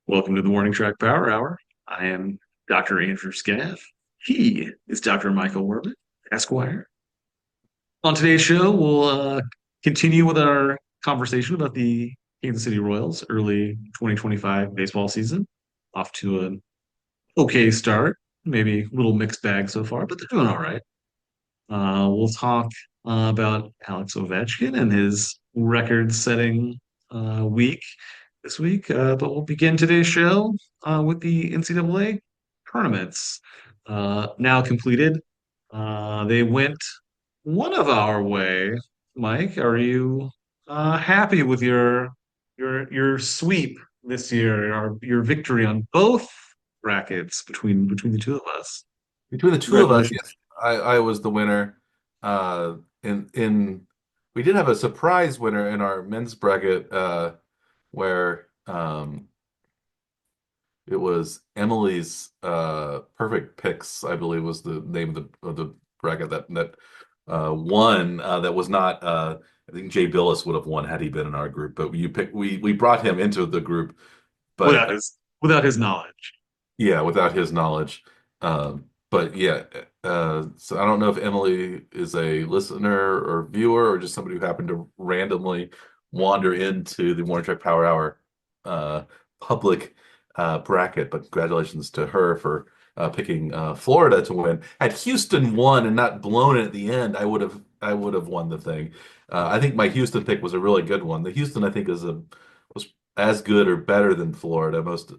Welcome to the Morning Track Power Hour. I am Dr. Andrew Scaff. He is Dr. Michael Werman, Esquire. On today's show, we'll continue with our conversation about the Kansas City Royals early 2025 baseball season. Off to an okay start, maybe a little mixed bag so far, but they're doing all right. We'll talk about Alex Ovechkin and his record-setting week this week. But we'll begin today's show with the NCAA tournaments now completed. They went one of our way. Mike, are you happy with your sweep this year, your victory on both brackets between the two of us? Between the two of us, Congratulations. yes, I was the winner. In we did have a surprise winner in our men's bracket, where it was Emily's perfect picks, I believe was the name of the bracket that won. That was not. I think Jay Billis would have won had he been in our group, but we brought him into the group, without but his knowledge. yeah, without his knowledge. But yeah, so I don't know if Emily is a listener or viewer or just somebody who happened to randomly wander into the Morning Track Power Hour uh, public bracket. But congratulations to her for picking Florida to win. Had Houston won and not blown it at the end, I would have won the thing. I think my Houston pick was a really good one. The Houston I think was as good or better than Florida most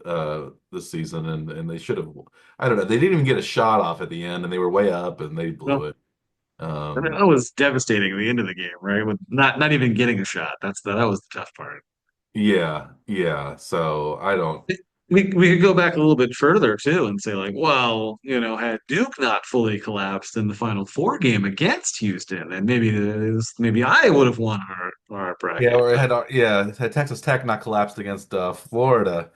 this season, and they should have. I don't know. They didn't even get a shot off at the end, and they were way up, and they No, blew it. I mean, Um, that was devastating at the end of the game, right? With not even getting a shot. That was the tough part. yeah, yeah. So I don't. We could go back a little bit further too and say like, well, had Duke not fully collapsed in the Final Four game against Houston, and maybe I would have won our Yeah, bracket. or it But had Texas Tech not collapsed against Florida,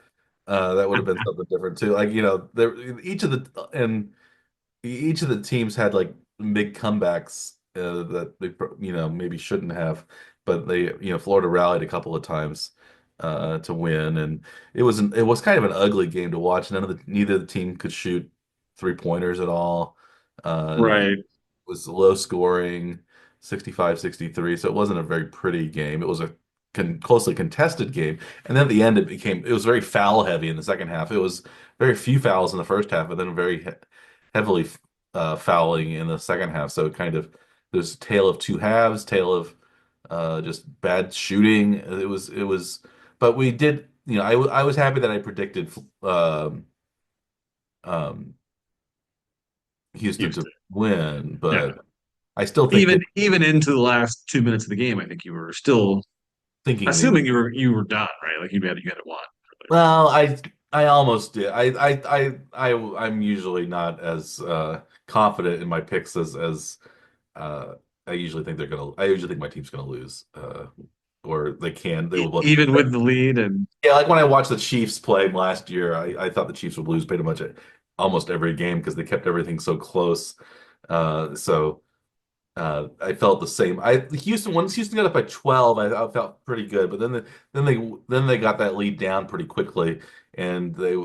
that would have been something different too. Like there each of the teams had like big comebacks that they maybe shouldn't have, but Florida rallied a couple of times to win, and it was kind of an ugly game to watch. Neither of the team could shoot 3-pointers at all. It right, was low scoring, 65-63, so it wasn't a very pretty game. It was a closely contested game, and then at the end it was very foul heavy in the second half. It was very few fouls in the first half, but then very heavily fouling in the second half. So it kind of there's a tale of two halves, tale of just bad shooting. But we did. I was happy that I predicted um, Houston to Houston. win, Yeah. but I still think they Even into the last 2 minutes of the game, I think you were still thinking they would. assuming you were done, right? Like you had it won. Well, I almost did. I'm usually not as confident in my picks as uh, I usually think my team's gonna lose, or they will both. Even with the lead and Yeah, like when I watched the Chiefs play last year, I thought the Chiefs would lose pretty much almost every game because they kept everything so close. So I felt the same. Once Houston got up by 12, I felt pretty good, but then they got that lead down pretty quickly, and they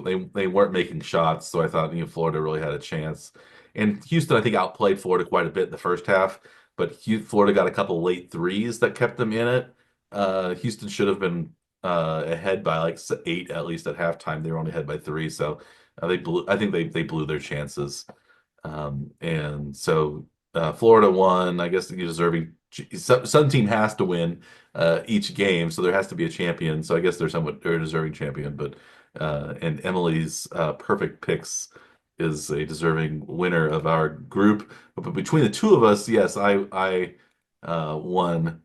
weren't making shots. So I thought Florida really had a chance, and Houston I think outplayed Florida quite a bit in the first half, but Florida got a couple late threes that kept them in it. Houston should have been ahead by like 8 at least at halftime. They were only ahead by 3, so they blew. I think they blew their chances. And so Florida won. I guess the deserving. Some team has to win each game, so there has to be a champion. So I guess they're a deserving champion. But and Emily's perfect picks is a deserving winner of our group. But between the two of us, yes, I won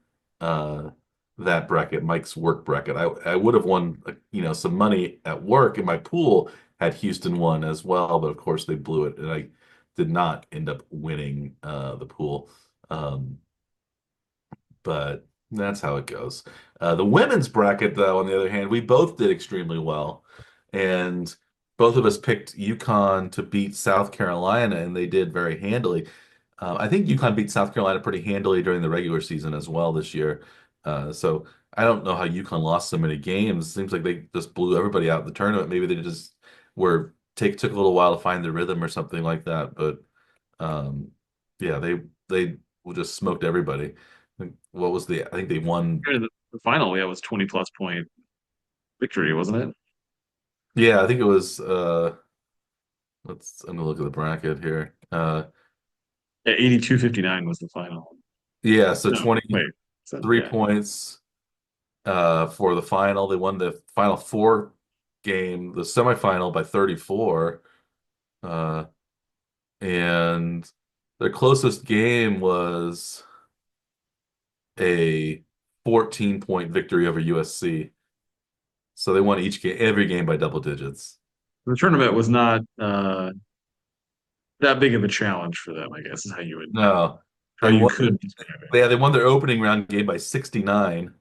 that bracket, Mike's work bracket. I would have won some money at work in my pool had Houston won as well, but of course they blew it, and I did not end up winning the pool. Um, but that's how it goes. The women's bracket, though, on the other hand, we both did extremely well, and both of us picked UConn to beat South Carolina, and they did very handily. I think UConn beat South Carolina pretty handily during the regular season as well this year. So I don't know how UConn lost so many games. It seems like they just blew everybody out in the tournament. Maybe they just were took a little while to find their rhythm or something like that. But um, yeah, they just smoked everybody. What was I think they won. The final, yeah, was 20 plus point victory, wasn't it? Yeah, I think it was. I'm gonna look at the bracket here. Yeah, 82-59 was the final. Yeah, so No, wait. 23 Yeah. points for the final. They won the final four game, the semifinal by 34. Uh, and their closest game was a 14-point victory over USC. So they won every game by double digits. The tournament was not that big of a challenge for them, I guess, is No, how they you won. could describe it. They won their opening round game by 69,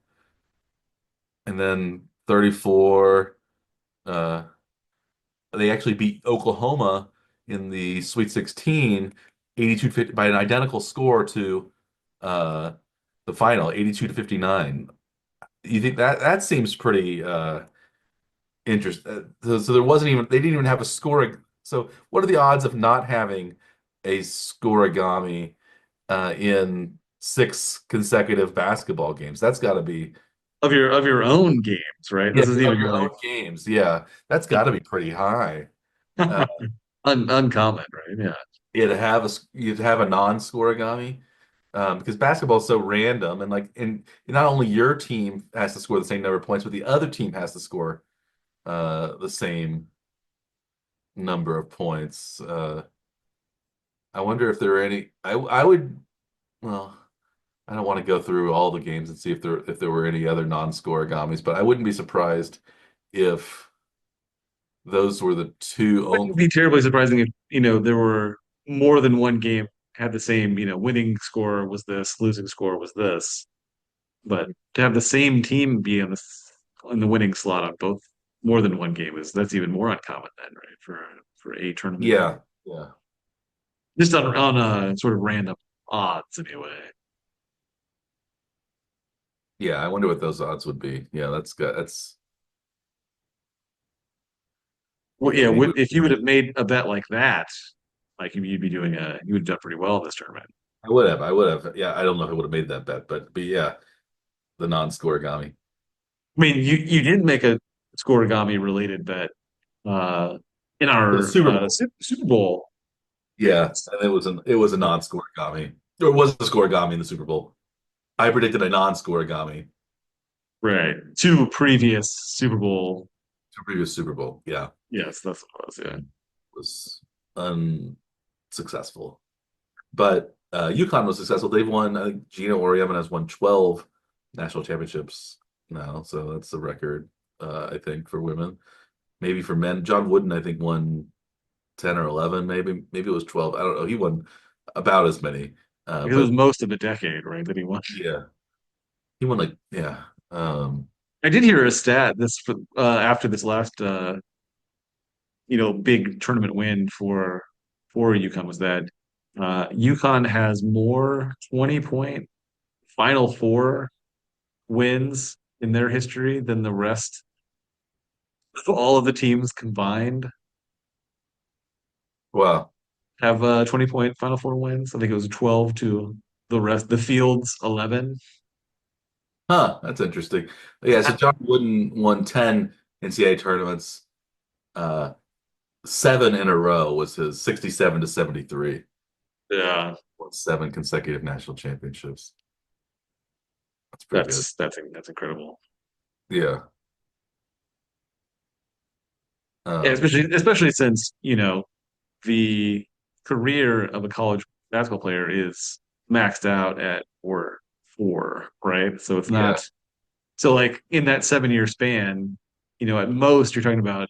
and then 34. Uh, they actually beat Oklahoma in the Sweet 16, 82 by an identical score to uh, the final, 82-59. You think that seems pretty interesting? So there wasn't even they didn't even have a score. So what are the odds of not having a scoregami in six consecutive basketball games? That's got to be Of your own games, right? yeah, This is of even your like own games. Yeah, that's got to be pretty high. Uh, uncommon, right? Yeah. yeah, you'd have a non-scoregami because basketball is so random and not only your team has to score the same number of points, but the other team has to score the same number of points. I wonder if there are any. I would well, I don't want to go through all the games and see if there were any other non-scoregamis, but I wouldn't be surprised if those were the two Wouldn't only. be terribly surprising if, there were more than one game had the same, winning score was this, losing score was this. But to have the same team be in the winning slot on both more than one game that's even more uncommon then, right? For a tournament. Yeah, yeah, Just on sort of random odds anyway. yeah. I wonder what those odds would be. Yeah, that's good. Well, Yeah, yeah, maybe. if you would have made a bet like that, like you'd be doing you would have done pretty well in this tournament. I would have. I would have. Yeah, I don't know if I would have made that bet, but yeah, the non-scoregami. I mean, you did make a scoregami related bet uh, in For the our Super Bowl. Super Bowl. Yeah, and it was a non-scoregami. There was a scoregami in the Super Bowl. I predicted a non-scoregami Right. Two previous Super Bowl. to previous Super Bowl. Yeah, Yes, that's what it was. Yeah. was unsuccessful. But UConn was successful. They've won. I think Gina Oriaman has won 12 national championships now, so that's the record. I think for women, maybe for men. John Wooden, I think, won 10 or 11. Maybe it was 12. I don't know. He won about as many. Because it was But most of the decade, right, that he won. yeah, he won like yeah. I did hear a stat after this last big tournament win for UConn was that UConn has more 20-point Final Four wins in their history than the rest of all of the teams combined Wow. have 20-point Final Four wins. I think it was 12 to the field's 11. Huh, that's interesting. Yeah, so John Wooden won 10 NCAA tournaments. Uh, seven in a row was his 67 to 73. Yeah, Won seven consecutive national championships. That's pretty good. that's incredible. Yeah. Yeah, Um, especially since, the career of a college basketball player is maxed out at four, right? So it's yeah. not so like in that 7 year span, at most you're talking about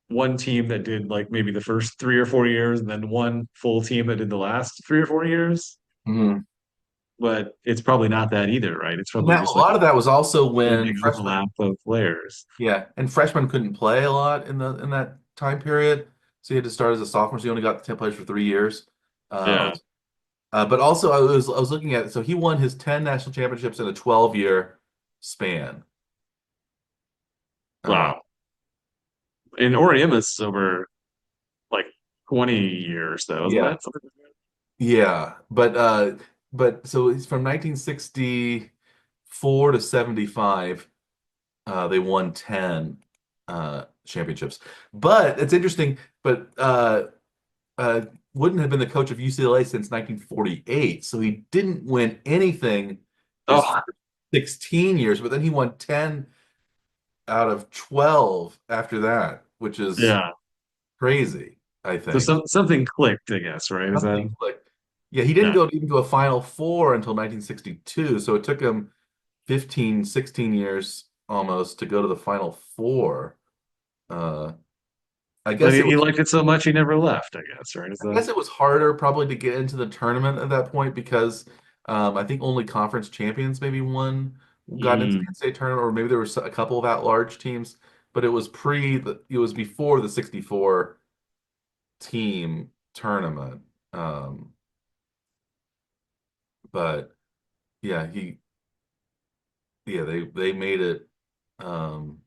one team that did like maybe the first 3 or 4 years, and then one full team that did the last 3 or 4 years. Mhm. But it's probably not that either, right? It's And probably a just like lot of that was also a when big freshmen, overlap of players. yeah, and freshmen couldn't play a lot in that time period. So you had to start as a sophomore. So you only got the 10 players for 3 years. Yeah. But also I was looking at it. So he won his 10 national championships in a 12 year. span. Uh, Wow. And Oriema's over like 20 years though, isn't yeah, that something like that? yeah, but so it's from 1964 to 75. They won 10 championships. But it's interesting. But uh, wouldn't have been the coach of UCLA since 1948, so he didn't win anything his Oh, 16 years. But then he won 10 out of 12 after that, which is yeah. crazy. I So think something clicked, I guess, right? Is that something clicked. Yeah, he didn't yeah. go even to a Final Four until 1962, so it took him 15, 16 years almost to go to the Final Four. Uh, I But guess it he was liked it so much he never left, I guess, right? Is I that guess it was harder probably to get into the tournament at that point because I think only conference champions maybe got into the mm, NCAA tournament, or maybe there was a couple of at-large teams, but it was before the 64 team tournament. Um, but yeah, they made it. Um,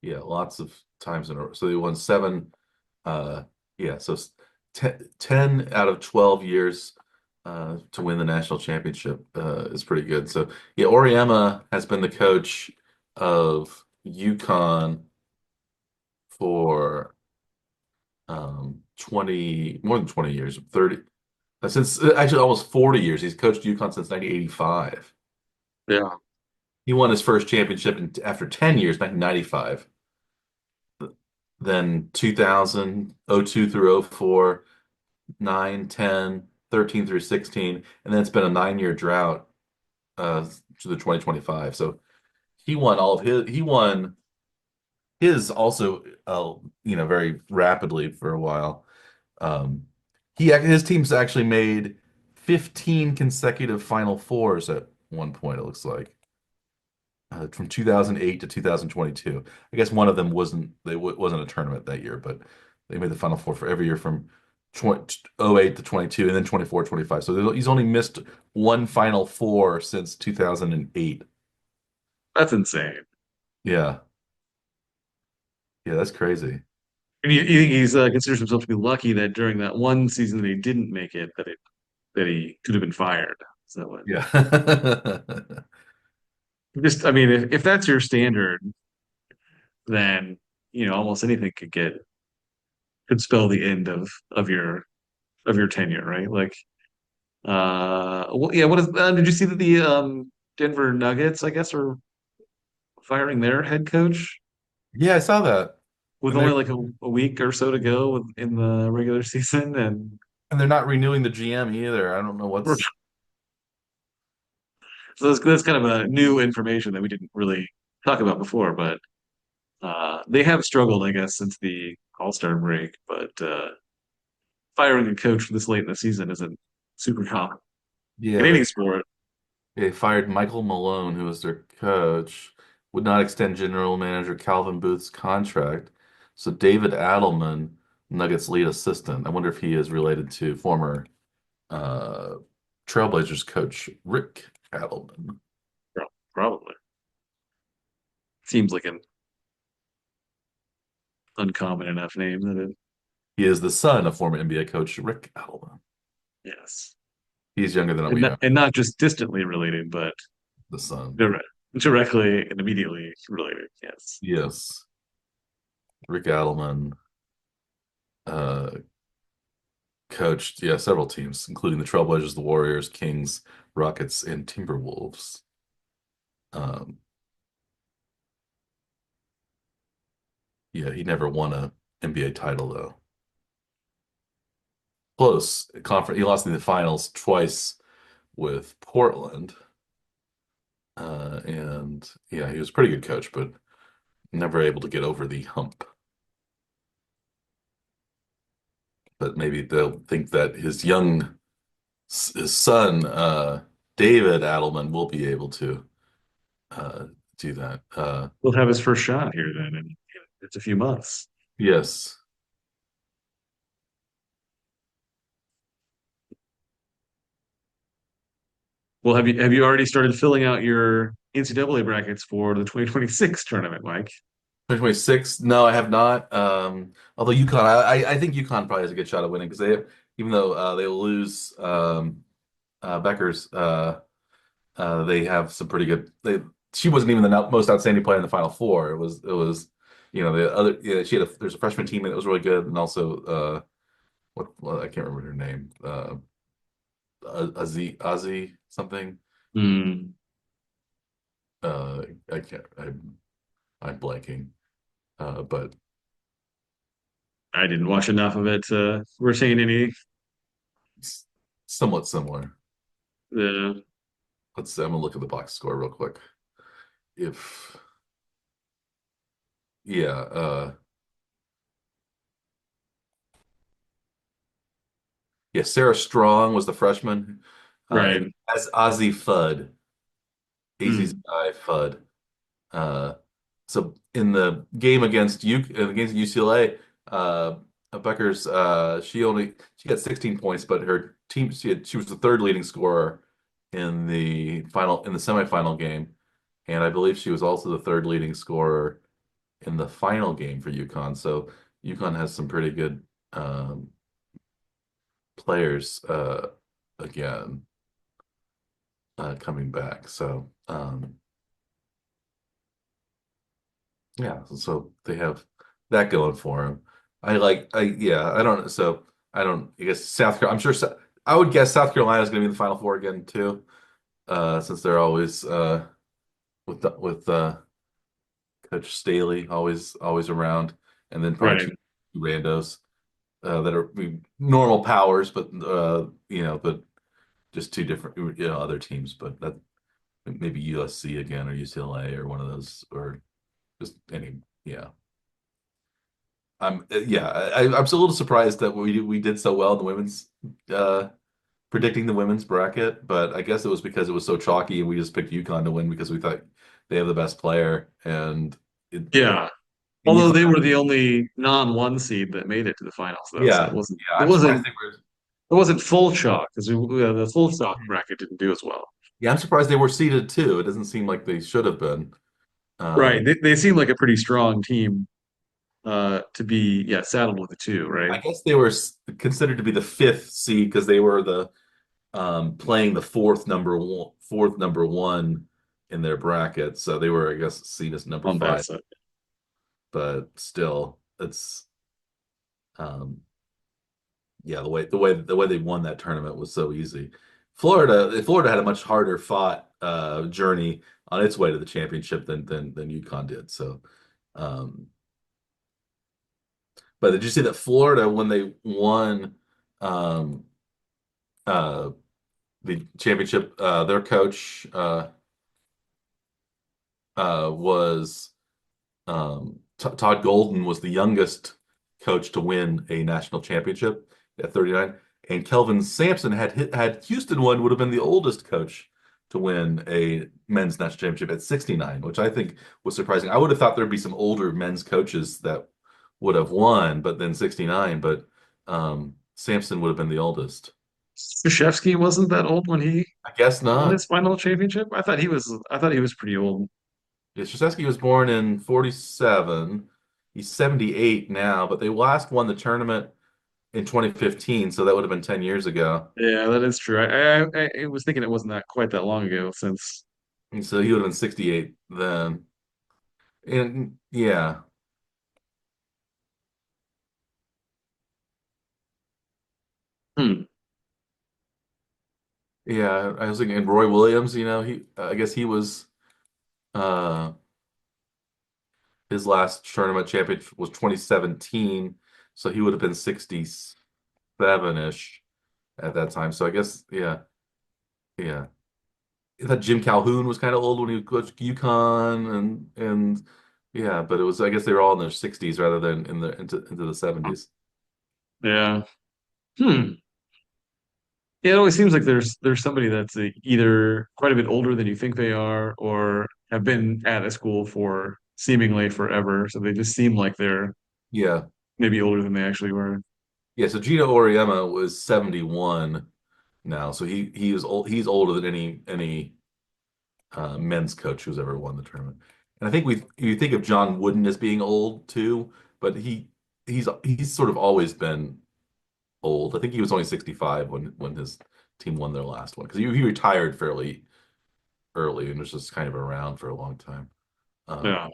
yeah, lots of times in a row. So they won seven. Uh, yeah, so 10 out of 12 years to win the national championship is pretty good. So yeah, Oriema has been the coach of UConn for 20 more than 20 years, 30 since actually almost 40 years. He's coached UConn since 1985. yeah. He won his first championship after 10 years, 1995. Then 2000, '02 through '04, 9, 10, 13 through 16, and then it's been a 9-year drought to the 2025. So he won his also very rapidly for a while. Um his team's actually made 15 consecutive Final Fours at one point, it looks like. From 2008 to 2022. I guess one of them wasn't a tournament that year, but they made the Final Four for every year from 08 to 22 and then 24, 25. So he's only missed one Final Four since 2008. That's insane. Yeah. Yeah, that's crazy. And you think he's considers himself to be lucky that during that one season that he didn't make it, that he could have been fired. So Yeah. just, I mean, if that's your standard, then almost anything could spell the end of your tenure, right? Like, well, yeah. What is? Did you see that the Denver Nuggets, I guess, are firing their head coach Yeah, I saw that. with And only they're like a week or so to go in the regular season, and and they're not renewing the GM either. I don't know what's so that's kind of a new information that we didn't really talk about before, but they have struggled, I guess, since the All-Star break. But firing a coach this late in the season isn't super common yeah, in any sport. they fired Michael Malone, who was their coach, would not extend general manager Calvin Booth's contract. So David Adelman, Nuggets lead assistant. I wonder if he is related to former uh, Trailblazers coach Rick Adelman. Probably seems like an uncommon enough name that it. He is the son of former NBA coach Rick Adelman. Yes, He's younger than and we not, are. and not just distantly related, but The son. direct, directly and immediately related. Yes. Yes. Rick Adelman uh, coached, yeah, several teams, including the Trailblazers, the Warriors, Kings, Rockets, and Timberwolves. Um, Yeah, he never won a NBA title though. Close conference. He lost in the finals twice with Portland. And yeah, he was a pretty good coach, but never able to get over the hump. But maybe they'll think that his son, David Adelman, will be able to uh, do that. He'll have his first shot here then in it's a few months. Yes. Well, have you already started filling out your NCAA brackets for the 2026 tournament, Mike? 2026? No, I have not. Although UConn, I think UConn probably has a good shot at winning because even though they will lose Becker's, they have some pretty good. She wasn't even the most outstanding player in the Final Four. It was, the other. Yeah, there's a freshman team that was really good, and also well, I can't remember her name. Ozzy something. Hmm. I can't. I'm blanking. But I didn't watch enough of it to retain any. it's somewhat similar. Uh, Let's see, I'm gonna look at the box score real quick. If yeah, yeah, Sarah Strong was the freshman, and right. as Ozzy Fudd, Hmm. AZI Fudd. Uh, so in the game against UCLA, Becker's she got 16 points, but her team she was the third leading scorer in the semifinal game, and I believe she was also the third leading scorer in the final game for UConn. So UConn has some pretty good players again coming back. So yeah, so they have that going for them. Yeah, I don't so I don't I guess South Carolina. I would guess South Carolina is going to be in the Final Four again too, since they're always with Coach Staley always around, and then probably Right. two randos that are normal powers, but just two different other teams. But that maybe USC again or UCLA or one of those or just any yeah. I'm still a little surprised that we did so well in the women's uh, predicting the women's bracket, but I guess it was because it was so chalky and we just picked UConn to win because we thought they have the best player Yeah. and Although UConn. they were the only non-one seed that made it to the finals, though, so it Yeah, wasn't yeah. it I'm surprised wasn't they were. it wasn't full chalk because the full chalk bracket didn't do as well. Yeah, I'm surprised they were seeded too. It doesn't seem like they should have been. Right. Um, They seem like a pretty strong team to be saddled with the two, right? I guess they were considered to be the fifth seed because they were the playing the fourth number one in their bracket. So they were, I guess, seen as number On that five, side. but still, it's um, yeah, the way they won that tournament was so easy. Florida had a much harder fought journey on its way to the championship than UConn did. So, um, but did you see that Florida when they won um, uh, the championship, their coach was Todd Golden was the youngest coach to win a national championship at 39, and Kelvin Sampson had Houston won would have been the oldest coach to win a men's national championship at 69, which I think was surprising. I would have thought there'd be some older men's coaches that would have won, but then 69, but Sampson would have been the oldest. Krzyzewski wasn't that old when he I guess won not. his final championship. I thought he was pretty old. Yeah, Krzyzewski was born in 47. He's 78 now, but they last won the tournament in 2015, so that would have been 10 years ago. Yeah, that is true. I was thinking it wasn't that quite that long ago since. And so he would have been 68 then. And Hmm. yeah, I was thinking and Roy Williams, I guess he was uh his last tournament champion was 2017, so he would have been 67-ish at that time. So I guess yeah. I thought Jim Calhoun was kind of old when he coached UConn and yeah, but it was I guess they were all in their 60s rather than into the 70s. Yeah. Hmm. Yeah, it always seems like there's somebody that's either quite a bit older than you think they are, or have been at a school for seemingly forever. So they just seem like they're Yeah. maybe older than they actually were. Yeah, so Gino Auriemma was 71 now. So he is old. He's older than any men's coach who's ever won the tournament. And I think we you think of John Wooden as being old too, but he's sort of always been old. I think he was only 65 when his team won their last one because he retired fairly early and was just kind of around for a long time. Yeah,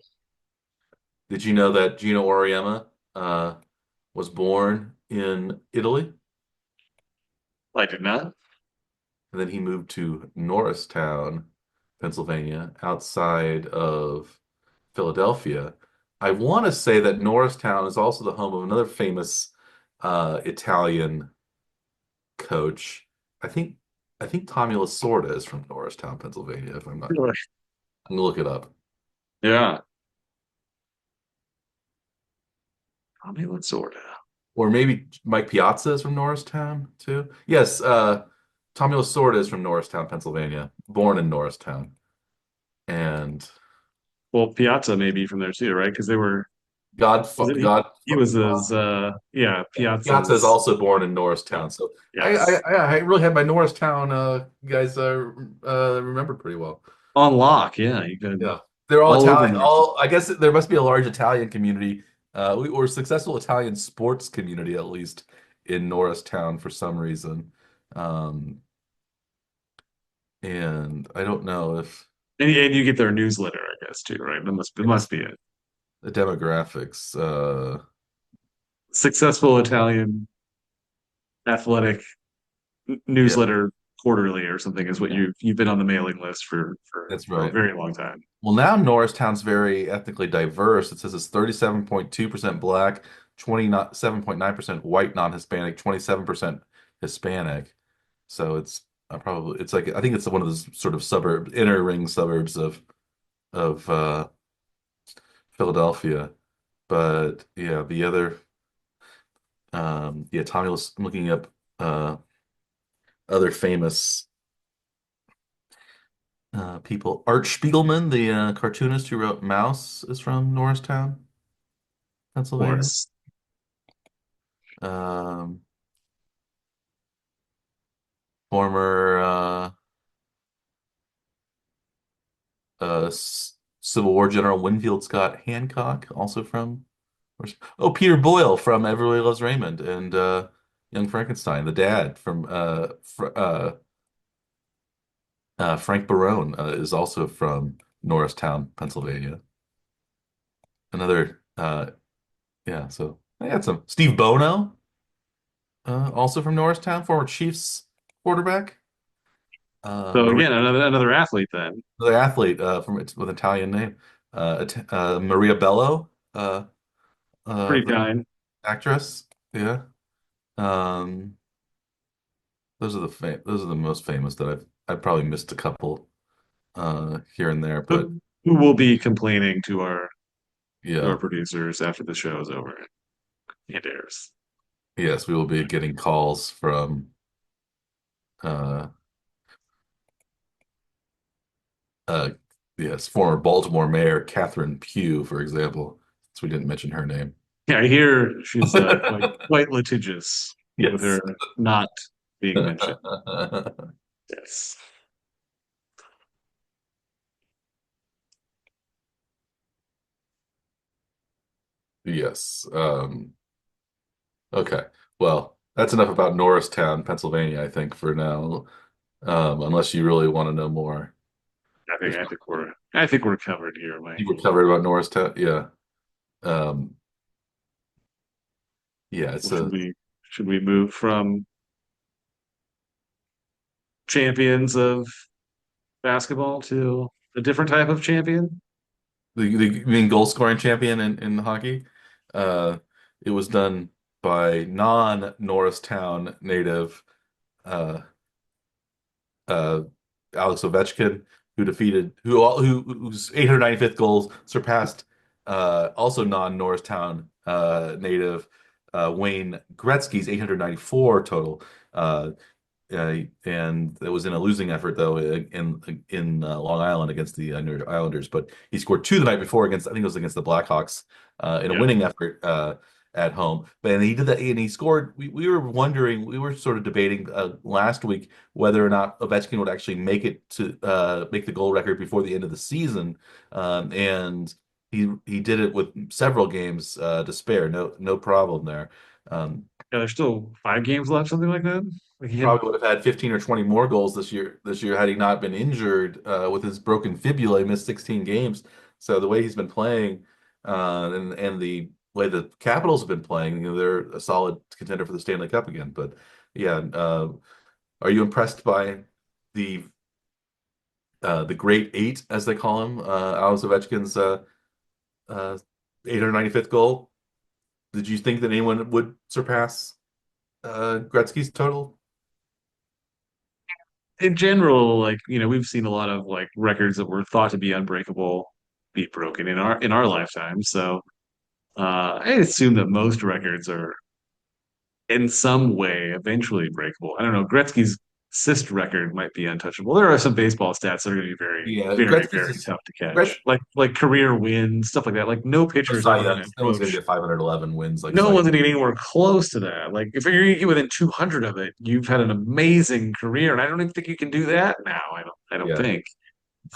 Did you know that Gino Auriemma was born in Italy I did not. and then he moved to Norristown, Pennsylvania, outside of Philadelphia? I want to say that Norristown is also the home of another famous Italian coach. I think I think Tommy Lasorda is from Norristown, Pennsylvania, if I'm not. Really? I'm gonna look it up. Yeah, I mean, what sort of? Or maybe Mike Piazza is from Norristown too. Yes, Tommy Lasorda is from Norristown, Pennsylvania, born in Norristown. And Well, Piazza may be from there too, right? Because they were. Was it he was his yeah, Piazza is Piazza's. also born in Yeah. Norristown. So Yes. I really had my Norristown guys remembered pretty well. On lock, yeah, you could Yeah, they're all all over Italian. North. All I guess there must be a large Italian community, or successful Italian sports community at least in Norristown for some reason. Um, and I don't know if And you get their newsletter, I guess, too, right? It must be it. the demographics. Successful Italian athletic Yeah, newsletter quarterly or something is what yeah, you've been on the mailing list that's for a right. very long time. Well, now Norristown's very ethnically diverse. It says it's 37.2% Black, 27.9% white non-Hispanic, 27% Hispanic. So it's probably it's like I think it's one of those sort of inner ring suburbs of Philadelphia. But yeah, the other yeah, Tommy was looking up uh other famous people. Art Spiegelman, the cartoonist who wrote Mouse, is from Norristown, Of Pennsylvania. course. Um, former Civil War General Winfield Scott Hancock, also from. Oh, Peter Boyle from Everybody Loves Raymond and Young Frankenstein, the dad from Frank Barone is also from Norristown, Pennsylvania. Another yeah, so I had some Steve Bono, also from Norristown, former Chiefs quarterback. So Maria, again, another athlete then. the athlete from with Italian name, Maria Bello, Pretty the kind. actress. Yeah. Um, those are the most famous that I've probably missed a couple here and there, but Who will be complaining to our yeah, producers after the show is over and airs. yes, we will be getting calls from uh uh yes, former Baltimore Mayor Catherine Pugh, for example, since we didn't mention her name. Yeah, I hear she's quite litigious with Yes. her not being mentioned. Yes. Yes. Okay. Well, that's enough about Norristown, Pennsylvania, I think, for now. Unless you really want to know more. I think If I not, think we're I think we're covered here, Mike. you were covered about Norristown. Yeah. Um, yeah, Well, it's should we move from champions of basketball to a different type of champion? the you mean goal scoring champion in hockey. Uh, it was done by non-Norristown native uh, uh, Alex Ovechkin, whose 895th goals surpassed also non-Norristown native Wayne Gretzky's 894 total. And it was in a losing effort though in Long Island against the Islanders. But he scored two the night before against I think it was against the Blackhawks in a Yeah. winning effort at home. But and he did that, and he scored. We were wondering, we were sort of debating last week whether or not Ovechkin would actually make it to make the goal record before the end of the season, and he did it with several games to spare. No problem there. Um, Yeah, there's still 5 games left, something like that. Like he had, Probably would have had 15 or 20 more goals this year had he not been injured with his broken fibula. He missed 16 games. So the way he's been playing and the way the Capitals have been playing, they're a solid contender for the Stanley Cup again. But yeah, are you impressed by the the great eight, as they call him, Alex Ovechkin's 895th goal? Did you think that anyone would surpass Gretzky's total? in general, like we've seen a lot of like records that were thought to be unbreakable be broken in our lifetime. So I assume that most records are in some way eventually breakable. I don't know. Gretzky's assist record might be untouchable. There are some baseball stats that are going to be very, Yeah, very, Gretzky's very just tough to Gretz, catch. Like career wins, stuff like that. Like no no pitcher is Cy ever going to Youngs. No one's going to approach. get 511 wins like No Cy Young. one's going to get anywhere close to that. Like if you're going to get within 200 of it, you've had an amazing career, and I don't even think you can do that now. I don't Yeah, think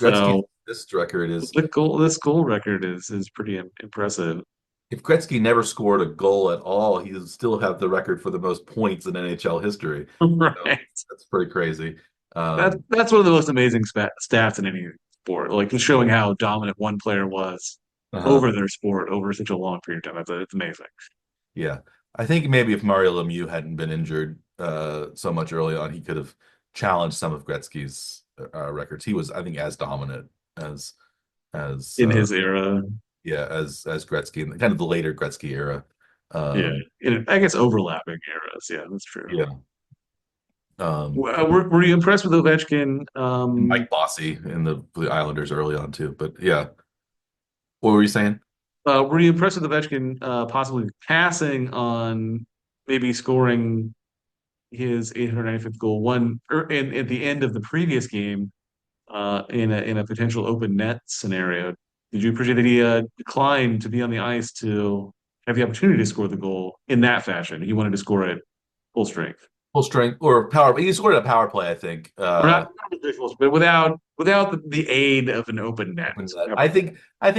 Gretzky's so. this record is This goal record is pretty impressive. if Gretzky never scored a goal at all, he would still have the record for the most points in NHL history. So Right. that's pretty crazy. That's one of the most amazing stats in any sport. Like just showing how dominant one player was Uh-huh. over their sport over such a long period of time. It's amazing. Yeah, I think maybe if Mario Lemieux hadn't been injured so much early on, he could have challenged some of Gretzky's records. He was, I think, as dominant as as In his era. yeah, as Gretzky in kind of the later Gretzky era. Yeah. Um, I guess overlapping eras. Yeah, that's true. yeah. Um, Were you impressed with Ovechkin? and Mike Bossy in the Islanders early on too. But yeah, what were you saying? Were you impressed with Ovechkin possibly passing on maybe scoring his 895th goal at the end of the previous game in a potential open net scenario? Did you appreciate that he declined to be on the ice to have the opportunity to score the goal in that fashion? He wanted to score it full strength, Full strength or power? He scored a power play, I think. or but without the aid of an open net. Open net. I think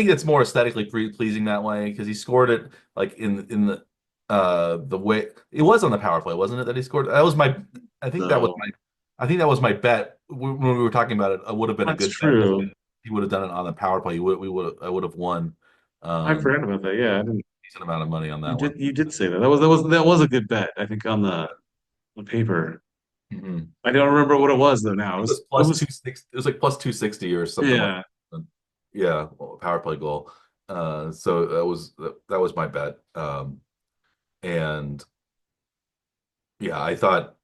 it's more aesthetically pleasing that way because he scored it like in the way it was on the power play, wasn't it? That he scored. That was my. I think that was So my. I think that was my bet when we were talking about it. It would have been a that's good bet if true. he would have done it on the power play. I would have won I um, forgot about that. Yeah, I didn't. a decent amount of money on that one. You did say that. That was a good bet. I think on the paper. Mhm. I don't remember what it was though. Now It was it plus was 260. It was like plus 260 or something like yeah. that. Yeah, well, power play goal. So that was my bet. And yeah, I thought,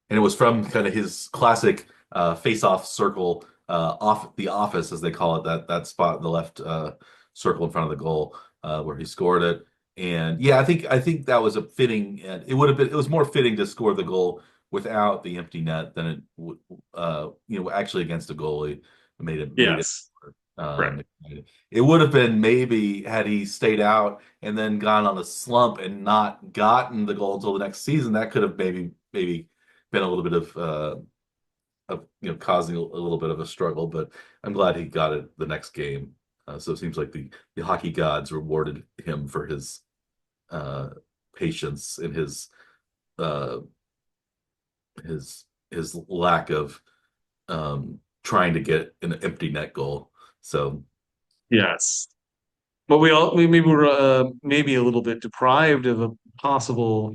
and it was from kind of his classic face-off circle, off the office as they call it, that spot, the left circle in front of the goal where he scored it. And yeah, I think that was a fitting, and it was more fitting to score the goal without the empty net than it would, actually against a goalie. Made it. Yes. Right. Um, it would have been maybe had he stayed out and then gone on a slump and not gotten the goal until the next season. That could have maybe been a little bit of causing a little bit of a struggle. But I'm glad he got it the next game. So it seems like the hockey gods rewarded him for his uh, patience and uh, his lack of trying to get an empty net goal. So Yes. But we maybe were maybe a little bit deprived of a possible,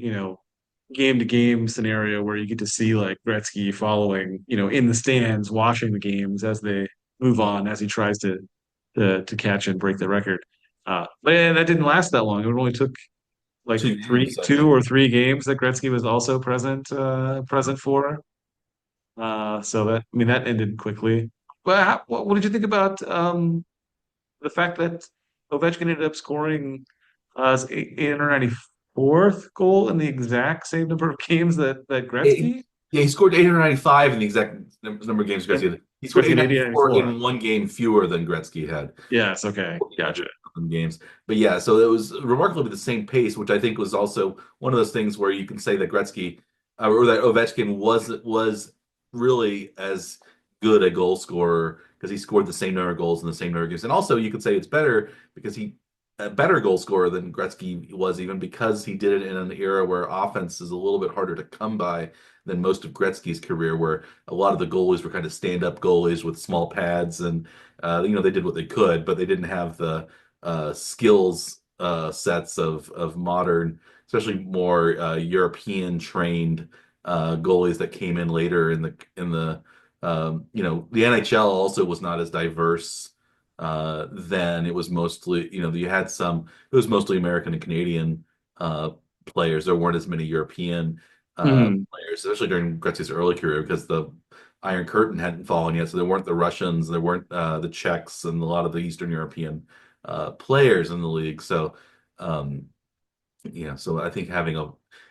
game to game scenario where you get to see like Gretzky following, in the stands, watching the games as they move on, as he tries to catch and break the record. But yeah, that didn't last that long. It only took like 2 games, I two think. or three games that Gretzky was also present for. So that ended quickly. But what did you think about the fact that Ovechkin ended up scoring his 894th goal in the exact same number of games that It- Gretzky yeah, he scored 895 in the exact number of games Gretzky and had. He scored Gretzky had 894 894. in one game fewer than Gretzky had. Yes, okay, Yeah, gotcha. some games. But yeah, so it was remarkably the same pace, which I think was also one of those things where you can say that Gretzky or that Ovechkin was really as good a goal scorer because he scored the same number of goals in the same number of games. And also you could say it's better because he a better goal scorer than Gretzky was even because he did it in an era where offense is a little bit harder to come by than most of Gretzky's career, where a lot of the goalies were kind of stand-up goalies with small pads, and they did what they could, but they didn't have the skills sets of modern, especially more European trained goalies that came in later the NHL also was not as diverse then. It was mostly, you had some, it was mostly American and Canadian players. There weren't as many European Mhm. players, especially during Gretzky's early career, because the Iron Curtain hadn't fallen yet. So there weren't the Russians, there weren't the Czechs, and a lot of the Eastern European players in the league. So, um, so I think having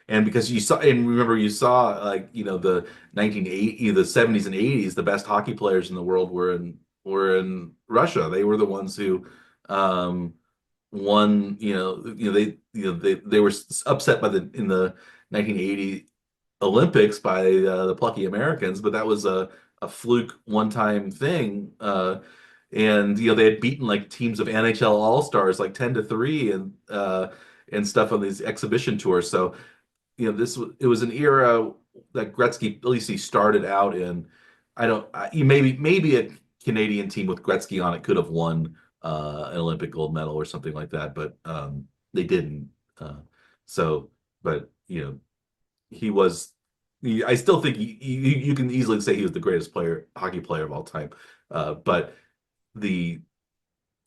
and because you saw, and remember, you saw like, the 1980, the 70s and 80s, the best hockey players in the world were in Russia. They were the ones who won, they were upset in the 1980 Olympics by the plucky Americans, but that was a fluke one-time thing. And they had beaten like teams of NHL All-Stars like 10-3 and stuff on these exhibition tours. So, it was an era that Gretzky, at least he started out in. I don't maybe a Canadian team with Gretzky on it could have won an Olympic gold medal or something like that, but they didn't. So, but he was. I still think you can easily say he was the greatest hockey player of all time. But the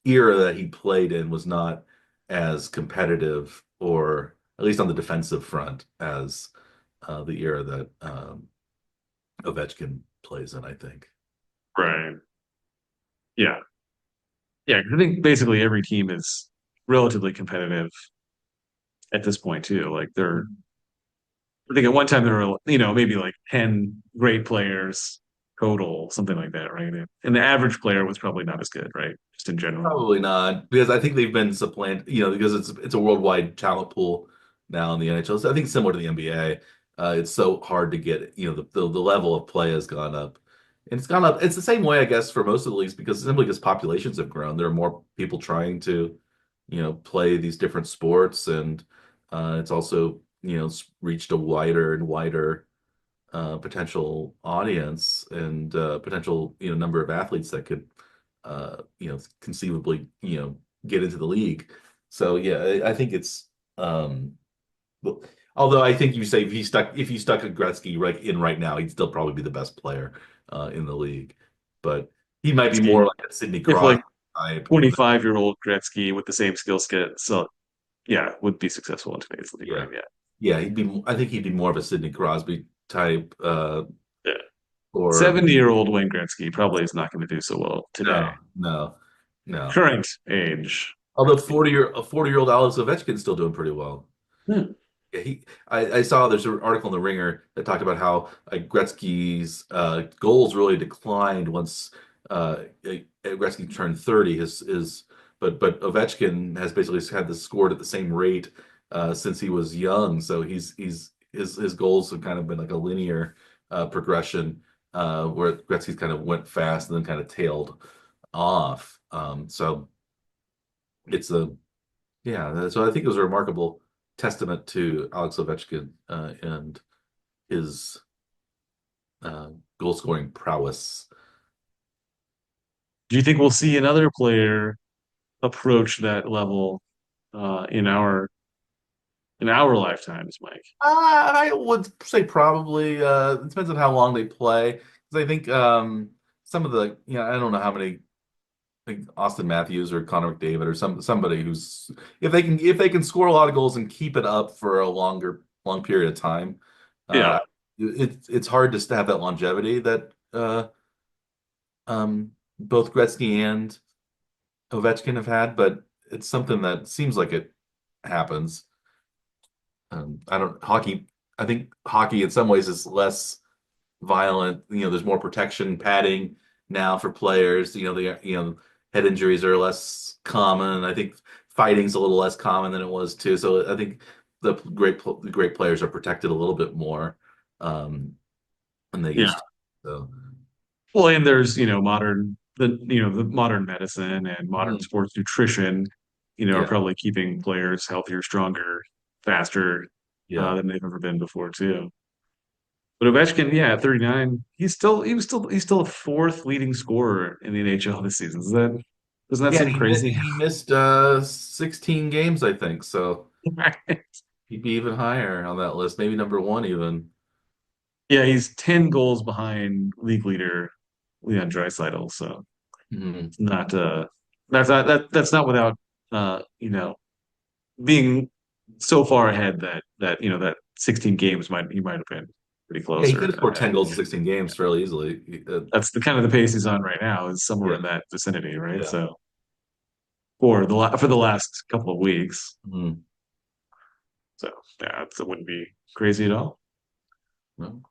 era that he played in was not as competitive, or at least on the defensive front, as the era that Ovechkin plays in, I think. Right. Yeah. Yeah. I think basically every team is relatively competitive at this point too. Like I think at one time there were, maybe like 10 great players total, something like that, right? And the average player was probably not as good, right? Just in general. Probably not, because I think they've been supplanted, because it's a worldwide talent pool now in the NHL. So I think similar to the NBA, it's so hard to get, the level of play has gone up. And it's gone up. It's the same way, I guess, for most of the leagues, because simply because populations have grown, there are more people trying to, play these different sports, and it's also, it's reached a wider and wider potential audience, and potential number of athletes that could conceivably get into the league. So yeah, I think it's well, although I think you say if you stuck a Gretzky right now, he'd still probably be the best player in the league, but he might be more Gretzky, like a Sidney if like Crosby type. 25-year-old Gretzky with the same skill set, so yeah, would be successful in today's league, Yeah, right? Yeah. yeah, I think he'd be more of a Sidney Crosby type, Yeah. or 70-year-old Wayne Gretzky probably is not going to do so well today. no, no, no. Current age Although Gretzky. 40-year-old Alex Ovechkin's still doing pretty well. Hmm. Yeah, I saw there's an article in the Ringer that talked about how Gretzky's goals really declined once Gretzky turned 30. But Ovechkin has basically had this scored at the same rate since he was young. So his goals have kind of been like a linear progression, where Gretzky's kind of went fast and then kind of tailed off. So it's a yeah, so I think it was a remarkable testament to Alex Ovechkin and his goal scoring prowess. Do you think we'll see another player approach that level in our lifetimes, Mike? I would say probably. It depends on how long they play. Because I think some of the, I don't know how many, like Austin Matthews or Connor McDavid or somebody who's, if they can score a lot of goals and keep it up for a long period of time, Yeah. uh, it's hard to have that longevity that both Gretzky and Ovechkin have had, but it's something that seems like it happens. I don't hockey. I think hockey in some ways is less violent. There's more protection padding now for players. They head injuries are less common. I think fighting's a little less common than it was too. So I think the great players are protected a little bit more than they Yeah. used to. So Well, and there's, the modern medicine and modern mhm. sports nutrition, are Yeah, probably keeping players healthier, stronger, faster yeah. than they've ever been before too. But Ovechkin, yeah, at 39, he's still a fourth leading scorer in the NHL this season. Doesn't that Yeah, seem crazy? he missed 16 games, I think. So he'd be even higher on that list, maybe number one even. Yeah, he's 10 goals behind league leader Leon Draisaitl, so Mhm. it's not that's not without being so far ahead that 16 games he might have been pretty Yeah, close he could or have scored ahead. 10 goals in 16 games fairly easily. That's the kind of the pace he's on right now is somewhere Yeah, in that vicinity, right? yeah. So for the last couple of weeks. Mhm. So yeah, it wouldn't be crazy at all. No.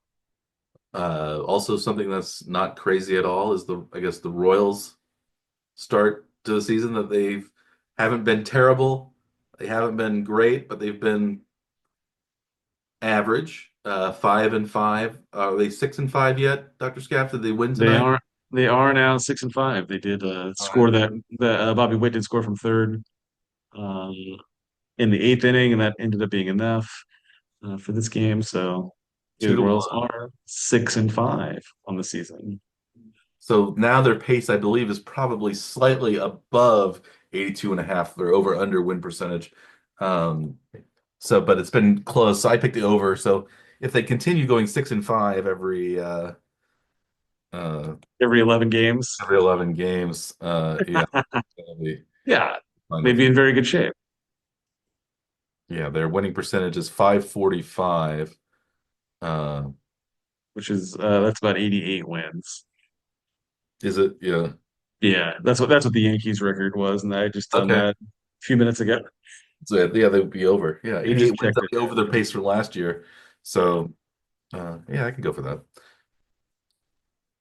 Also, something that's not crazy at all is I guess the Royals start to the season that they haven't been terrible. They haven't been great, but they've been average. 5-5. Are they 6-5 yet, Dr. Scaff? Did they win They tonight? are they are now 6-5. They did score Five. that Bobby Witt did score from third um, in the eighth inning, and that ended up being enough for this game. So yeah, Two the to Royals one. are 6-5 on the season, So now their pace, I believe, is probably slightly above 82 and a half. Their over under win percentage. Um, but it's been close. So I picked the over. So if they continue going 6-5 uh, every 11 games. every 11 games, yeah, that'll be Yeah, fine they'd with be me. in very good shape. Yeah, their winning percentage is 545. Uh, Which is that's about 88 wins. is it? Yeah. Yeah, that's what the Yankees record was, and I just done Okay. that a few minutes ago. So yeah, they would be over. Yeah, I 88 just wins. checked That'll it be over their now. pace from last year. Yeah, So yeah, I can go for that.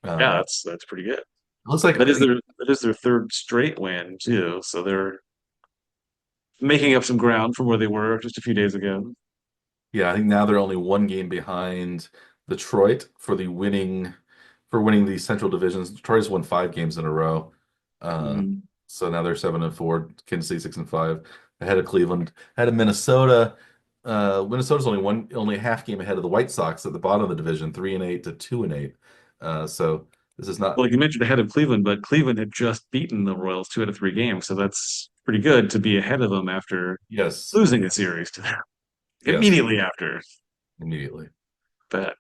yeah, Uh, that's pretty good. looks like That is their third straight win too, so they're making up some ground from where they were just a few days ago. yeah, I think now they're only one game behind Detroit for winning the Central Divisions. Detroit has won 5 games in a row. Uh, Mhm. so now they're 7-4, Kansas City 6-5, ahead of Cleveland, ahead of Minnesota. Minnesota's only a half game ahead of the White Sox at the bottom of the division, 3-8 to 2-8. So this is Well, not like you mentioned ahead of Cleveland, but Cleveland had just beaten the Royals 2 out of 3 games, so that's pretty good to be ahead of them after yes, losing a series to them yes, immediately after immediately. that.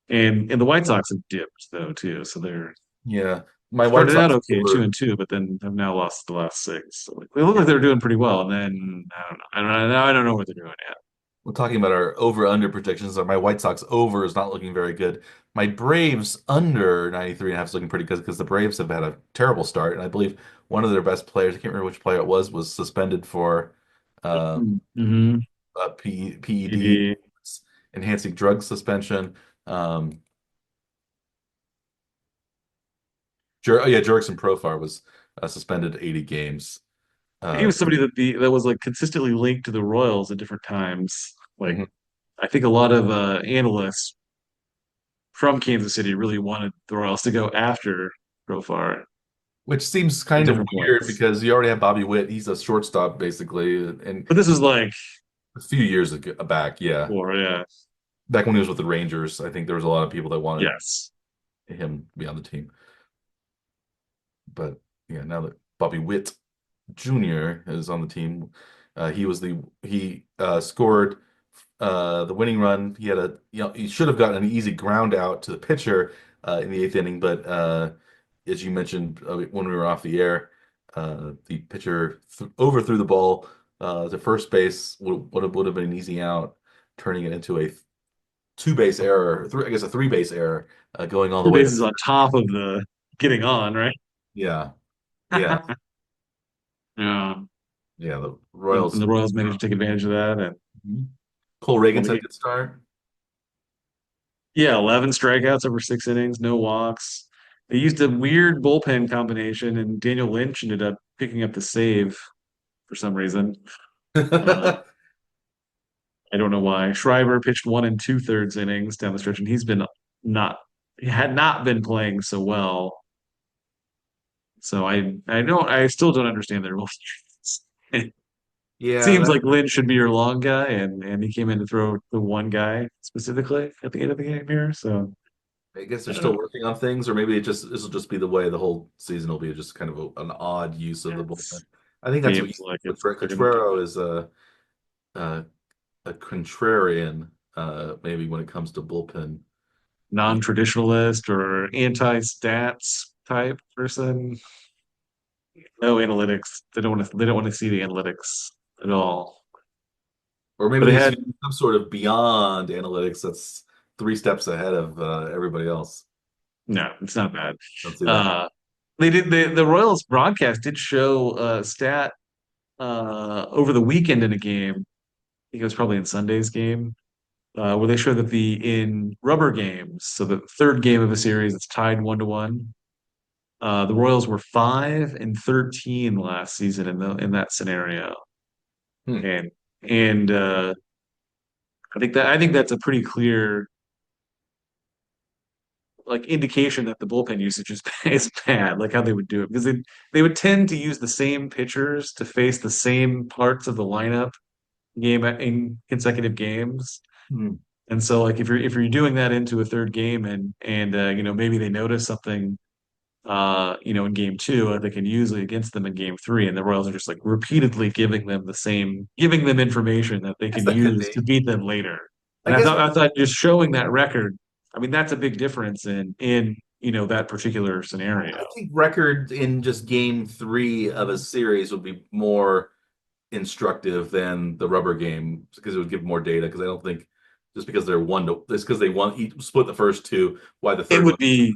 And the White Sox have dipped though too, so they're Yeah, my White started out Sox okay, two over. and two, but then have now lost the last six. So like, they look like they're doing pretty well, and then I don't know. I don't know what they're doing yet. We're talking about our over-under predictions. My White Sox over is not looking very good. My Braves under 93 and a half is looking pretty good because the Braves have had a terrible start. And I believe one of their best players, I can't remember which player it was suspended for uh, Mm-hmm. PED, Maybe enhancing drug suspension. Um, yeah, Jurickson Profar was suspended 80 games. he was So, somebody that was like consistently linked to the Royals at different times. Like mhm. I think a lot of analysts from Kansas City really wanted the Royals to go after Profar Which seems at kind of different weird points. because you already have Bobby Witt. He's a shortstop basically, and But this was like, a few years ago, back, yeah. or yeah, Back when he was with the Rangers, I think there was a lot of people that wanted yes. him to be on the team. But yeah, now that Bobby Witt Jr. is on the team, he scored the winning run. He should have gotten an easy ground out to the pitcher in the eighth inning, but as you mentioned when we were off the air, the pitcher overthrew the ball to first base. Would have been an easy out, turning it into a two base error, I guess a three base error, going all the Two way to bases on top of the getting on, right? yeah, yeah, Yeah. yeah. The And Royals. the Royals managed to take advantage of that. And Mhm. Cole Reagan's well, had a good start. yeah, 11 strikeouts over 6 innings, no walks. they used a weird bullpen combination, and Daniel Lynch ended up picking up the save for some reason. Uh, I don't know why. Schreiber pitched 1 2/3 innings down the stretch, and not he had not been playing so well. So I still don't understand their rule. It Yeah, seems that like Lynch should be your long guy, and he came in to throw the one guy specifically at the end of the game here. So I guess they're I don't still know. working on things, or maybe this will just be the way the whole season will be, just kind of an odd use of the It bullpen. I think that's what seems like it's they're gonna Cotrero is a a contrarian, maybe when it comes to bullpen. non-traditionalist or anti-stats type person. No analytics. They don't want to see the analytics at all. Or maybe But they they just had use some sort of beyond analytics that's three steps ahead of everybody else. no, it's not bad. Don't see that. Uh they did the Royals broadcast did show a stat over the weekend in a game. I think it was probably in Sunday's game, where they show that the in rubber games, so the third game of a series, it's tied 1-1. The Royals were 5-13 last season in that scenario, Hmm. and and I think that's a pretty clear like indication that the bullpen usage is is bad, like how they would do it because they would tend to use the same pitchers to face the same parts of the lineup game in consecutive games. Hmm. And so like if you're doing that into a third game and maybe they notice something in game two, they can use it against them in game three, and the Royals are just like repeatedly giving them information that they Yes, can that could use to be. beat them later. I And guess I thought just showing that record, I mean, that's a big difference in that particular scenario. I think record in just game three of a series would be more instructive than the rubber game because it would give more data. Because I don't think just because they're one to just because they won each split the first two, why the It third would one? be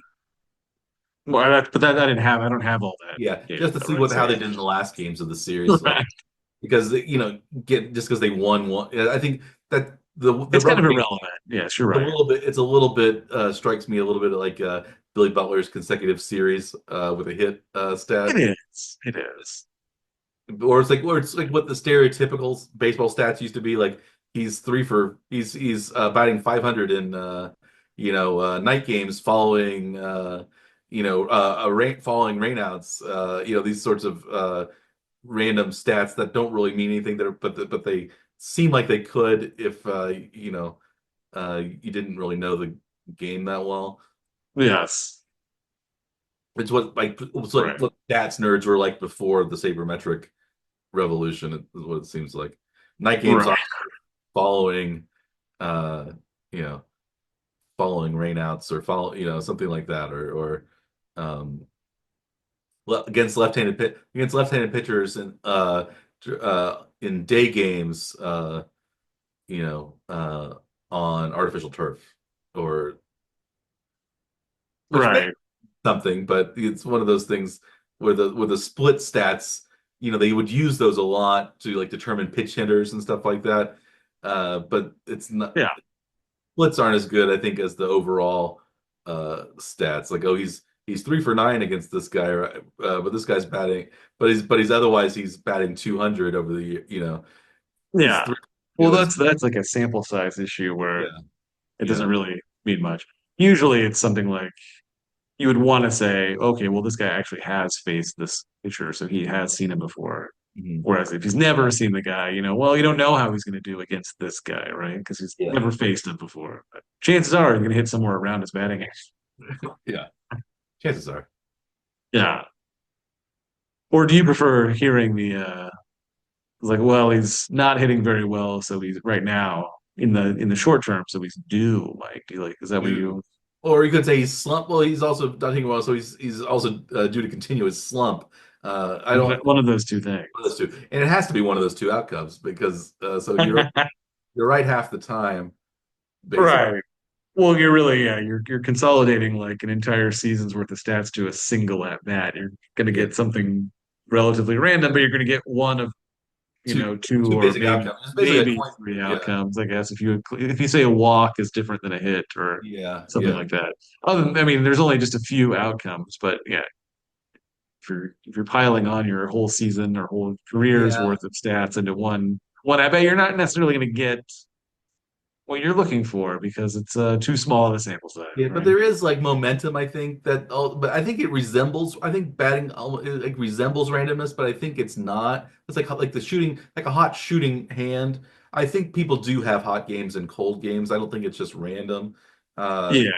well, but that I don't have all that Yeah, data, just to see right? what So how they did in the last games of the series, like right. because get just because they won one. I think that the It's kind rubber of game irrelevant. Yes, you're right. it's a little bit strikes me a little bit like Billy Butler's consecutive series with a hit It stat. is. It is. Or it's like what the stereotypical baseball stats used to be. Like he's batting 500 in night games following following rainouts. These sorts of random stats that don't really mean anything. But they seem like they could if you didn't really know the game that well. Yes. It's like Right. what stats nerds were like before the sabermetric revolution is what it seems like. Night games Right. are following, uh, you know, following rainouts or something like that, or um, against left-handed pitchers in day games, you know, uh, on artificial turf, or which may Right. be something, but it's one of those things where the split stats, they would use those a lot to like determine pitch hitters and stuff like that. But it's not Yeah. splits aren't as good, I think, as the overall stats. Like, oh, he's 3 for 9 against this guy, right? But this guy's batting, he's batting 200 over he's Yeah. three, Well, it's that's like a sample size issue where yeah, it doesn't yeah. really mean much. Usually it's something like you would want to say, okay, well, this guy actually has faced this pitcher, so he has seen him before. Mhm. Whereas if he's never seen the guy, well, you don't know how he's going to do against this guy, right? Because he's Yeah, never faced him before. But chances are he's going to hit somewhere around his batting average. yeah. Chances are. Yeah. Or do you prefer hearing it's like, well, he's not hitting very well, so he's right now in the short term, so he's due. Like, do you like, is that what Due. you? Or you could say he's slump. Well, he's also not hitting well, so he's also due to continue his slump. I don't One of those two things. one of those two, and it has to be one of those two outcomes because so you're right half the time, basically. Right. Well, you're really, yeah, you're consolidating like an entire season's worth of stats to a single at bat. You're going to Yeah, get something relatively random, but you're going to get one of two two two or basic maybe outcomes. It's basically a maybe coin. three Yeah, outcomes, I guess. If you say a walk is different than a hit or yeah, something yeah, like that. I mean, there's only just a few outcomes, but yeah, if you're piling on your whole season or whole career's yeah. worth of stats into one, I bet you're not necessarily going to get what you're looking for because it's too small of a sample size, Yeah, but right? there is like momentum. I think that, but I think it resembles. I think batting it, like resembles randomness, but I think it's not. It's like the shooting, like a hot shooting hand. I think people do have hot games and cold games. I don't think it's just random. Uh, Yeah.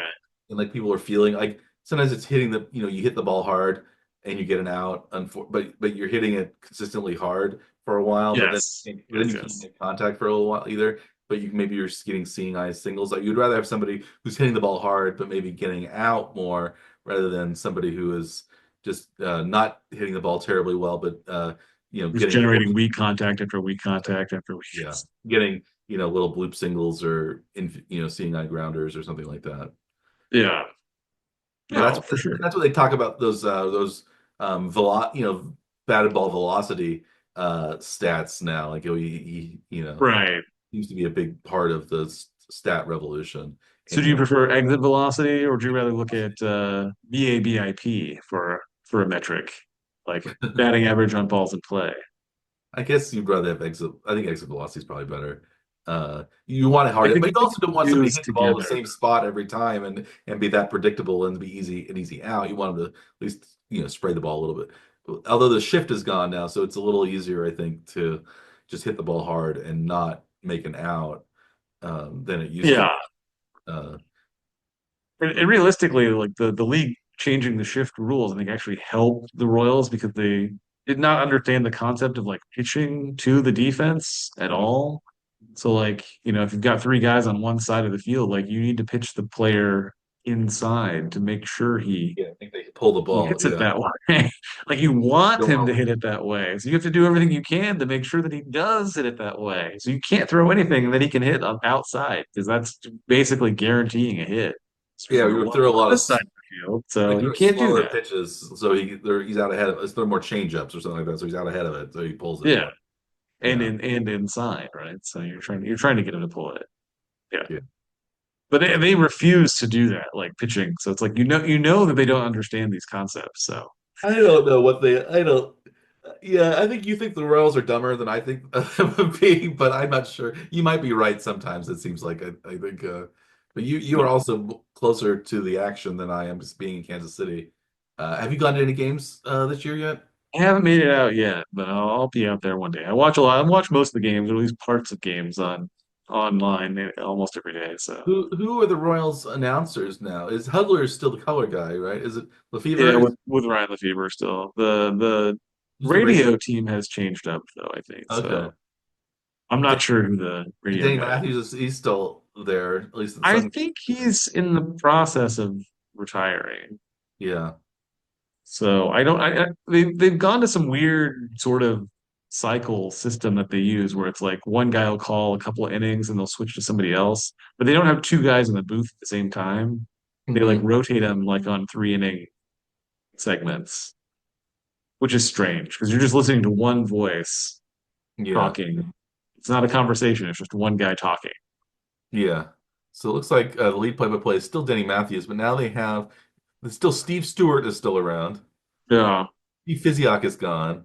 and like people are feeling like sometimes it's hitting you hit the ball hard and you get an out, but you're hitting it consistently hard for a while, Yes. but then Yes. you can't Yes. get contact for a little while either. But maybe you're just getting seeing eye singles. Like you'd rather have somebody who's hitting the ball hard, but maybe getting out more rather than somebody who is just not hitting the ball terribly well, but Just getting generating forced. weak contact after weak contact after weak. Yeah, getting little bloop singles or seeing eye grounders or something like that. Yeah. But No, for sure. that's what they talk about those batted ball velocity stats now. Like Right. seems to be a big part of the stat revolution. So And do you prefer exit velocity or do you rather look at BABIP for a metric, like batting average on balls in play? I guess you'd rather have exit. I think exit velocity is probably better. You want it I hard, think but I you think also if don't want somebody to used hit the ball in the together. same spot every time and be that predictable and be easy out. You want them to at least spray the ball a little bit. Although the shift is gone now, so it's a little easier, I think, to just hit the ball hard and not make an out than it used to Yeah. be. Uh, And realistically, like the league changing the shift rules, I think actually helped the Royals because they did not understand the concept of like pitching to the defense at all. So like, if you've got three guys on one side of the field, like you need to pitch the player inside to make sure he yeah, I think they pull the he ball. hits it Yeah, that way. Like you want don't him to want. hit it that way. So you have to do everything you can to make sure that he does hit it that way. So you can't throw anything that he can hit on outside because that's basically guaranteeing a hit Yeah, for we would one throw a on lot of this side of the field. So we you throw can't do slower that. pitches, so he's out ahead of us. Throw more change ups or something like that, so he's out ahead of it, so he pulls it Yeah. more. And Yeah, in and inside, right? So you're trying to get him to pull it. Yeah. yeah. But they refuse to do that, like pitching. So it's like you know that they don't understand these concepts. So I don't know what they. I don't. Yeah, I think you think the Royals are dumber than I think them would be, but I'm not sure. You might be right sometimes. It seems like I think, but you are also closer to the action than I am, just being in Kansas City. Have you gone to any games this year yet? I haven't made it out yet, but I'll be out there one day. I watch a lot. I watch most of the games, or at least parts of games on online almost every day. So Who are the Royals announcers now? Is Hugler still the color guy, right? Is it yeah, Lefevre? with Ryan Lefebvre still. The Who's the radio? radio team has changed up though, I think. Okay. So I'm not sure who the And radio Danny guy is. Matthews he's still there, at least in I some. think he's in the process of retiring. Yeah. So I don't. They've gone to some weird sort of cycle system that they use where it's like one guy will call a couple of innings and they'll switch to somebody else, but they don't have two guys in the booth at the same time. They like Hmm. rotate them like on 3 inning segments, which is strange because you're just listening to one voice Yeah. talking. It's not a conversation. It's just one guy talking. Yeah. So it looks like the lead play-by-play is still Denny Matthews, but now they have still Steve Stewart is still around. Yeah. Steve Physiok is gone.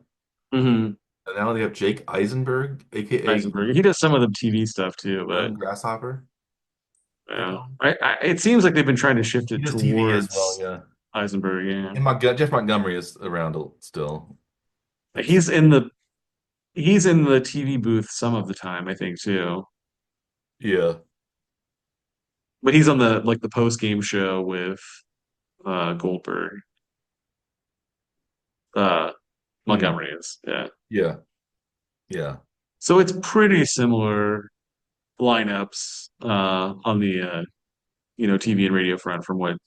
Hmm. And now they have Jake Eisenberg, aka Eisenberg. He does some of the TV stuff too, but Young Grasshopper. They yeah, call him. it seems like they've been trying to shift He it does TV as well, towards yeah. Eisenberg. Yeah. And Jeff Montgomery is around still. It's He's in the he's in the TV booth some of the time, I think too. yeah. But he's on the post game show with Goldberg. Uh Hmm. Montgomery is. Yeah. Yeah. Yeah. So it's pretty similar lineups on the TV and radio front from what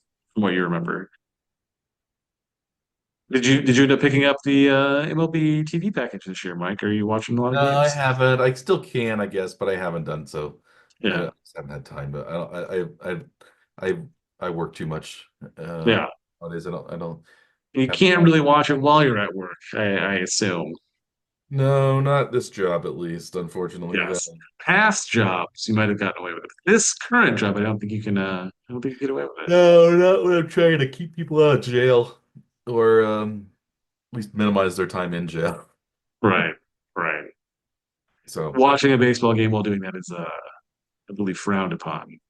you remember. Did you end up picking up the MLB TV package this year, Mike? Are you watching a lot of No, I games? haven't. I still can, I guess, but I haven't done so. Yeah. I just haven't had time. But I don't. I I work too much Yeah. nowadays. I don't You have can't really watch it while you're at work, I assume. No, not this job at least, unfortunately. Yes. Past jobs, you might have gotten away with it. This current job, I don't think you can. I don't think you get away with it. No, not when I'm trying to keep people out of jail or at least minimize their time in jail. Right. Right. So, Watching a baseball game while doing that is, I believe, frowned upon.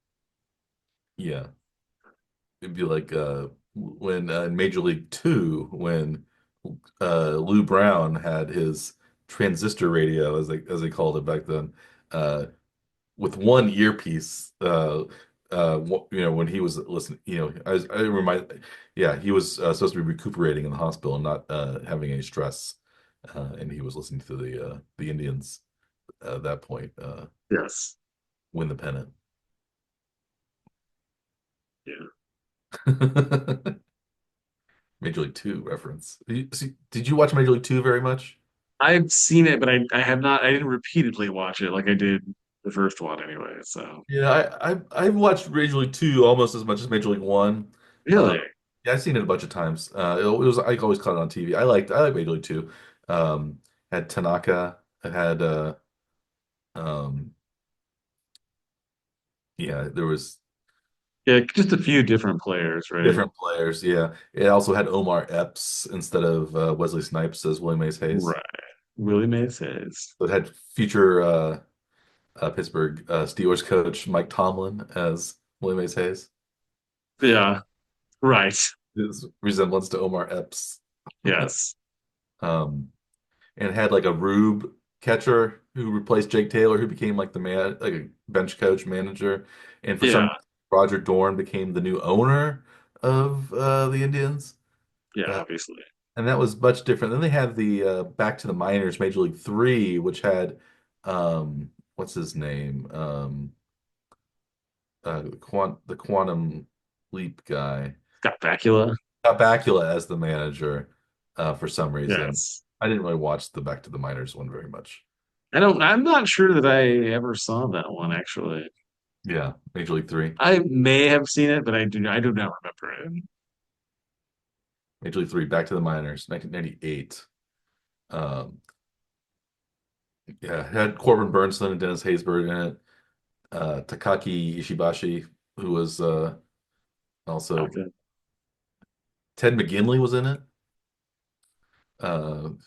yeah, it'd be like when in Major League Two, when Lou Brown had his transistor radio, as they called it back then, uh, with one earpiece. When he was listening, I remind, yeah, he was supposed to be recuperating in the hospital and not having any stress, and he was listening to the Indians at that point Yes. win the pennant. Yeah. Major League Two reference. Did you watch Major League Two very much? I've seen it, but I have not. I didn't repeatedly watch it like I did the first one anyway. So Yeah, I've watched Major League Two almost as much as Major League One. Uh, really, yeah, I've seen it a bunch of times. It was I always caught it on TV. I like Major League Two. Had Tanaka. It had um yeah, there was yeah, just a few different players, right? different players. Yeah, it also had Omar Epps instead of Wesley Snipes as Willie Mays Hayes. Right. Willie Mays says, So it had future Pittsburgh Steelers coach Mike Tomlin as Willie Mays Hayes. yeah, right. His resemblance to Omar Epps. Yes, Um, and had like a Rube catcher who replaced Jake Taylor, who became like the man, like a bench coach manager. And for some yeah, reason, Roger Dorn became the new owner of the Indians. yeah. Uh, Obviously, and that was much different. Then they had the Back to the Minors Major League Three, which had what's his name? The Quantum Leap guy. got Bacula. Got Bakula as the manager for some reason. Yes, I didn't really watch the Back to the Minors one very much. I don't. I'm not sure that I ever saw that one actually. Yeah, Major League Three. I may have seen it, but I do not remember it. Major League Three, Back to the Minors, 1998. Um, yeah, had Corbin Burnson and Dennis Haysbert in it. Takaki Ishibashi, who was also Okay. Ted McGinley was in it,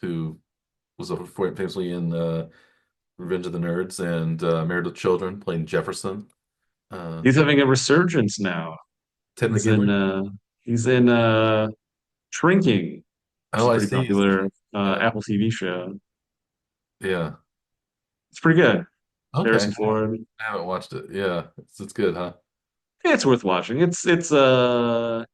who was famously in Revenge of the Nerds and Married with Children, playing Jefferson. Uh, He's having a resurgence now. Ted He's in. McGinley. He's in Shrinking, which is Oh, a I pretty see. popular Yeah, Apple TV show. yeah. It's pretty good. Okay, Harrison Ford. I haven't watched it. Yeah, it's good, huh? Yeah, it's worth watching. It's a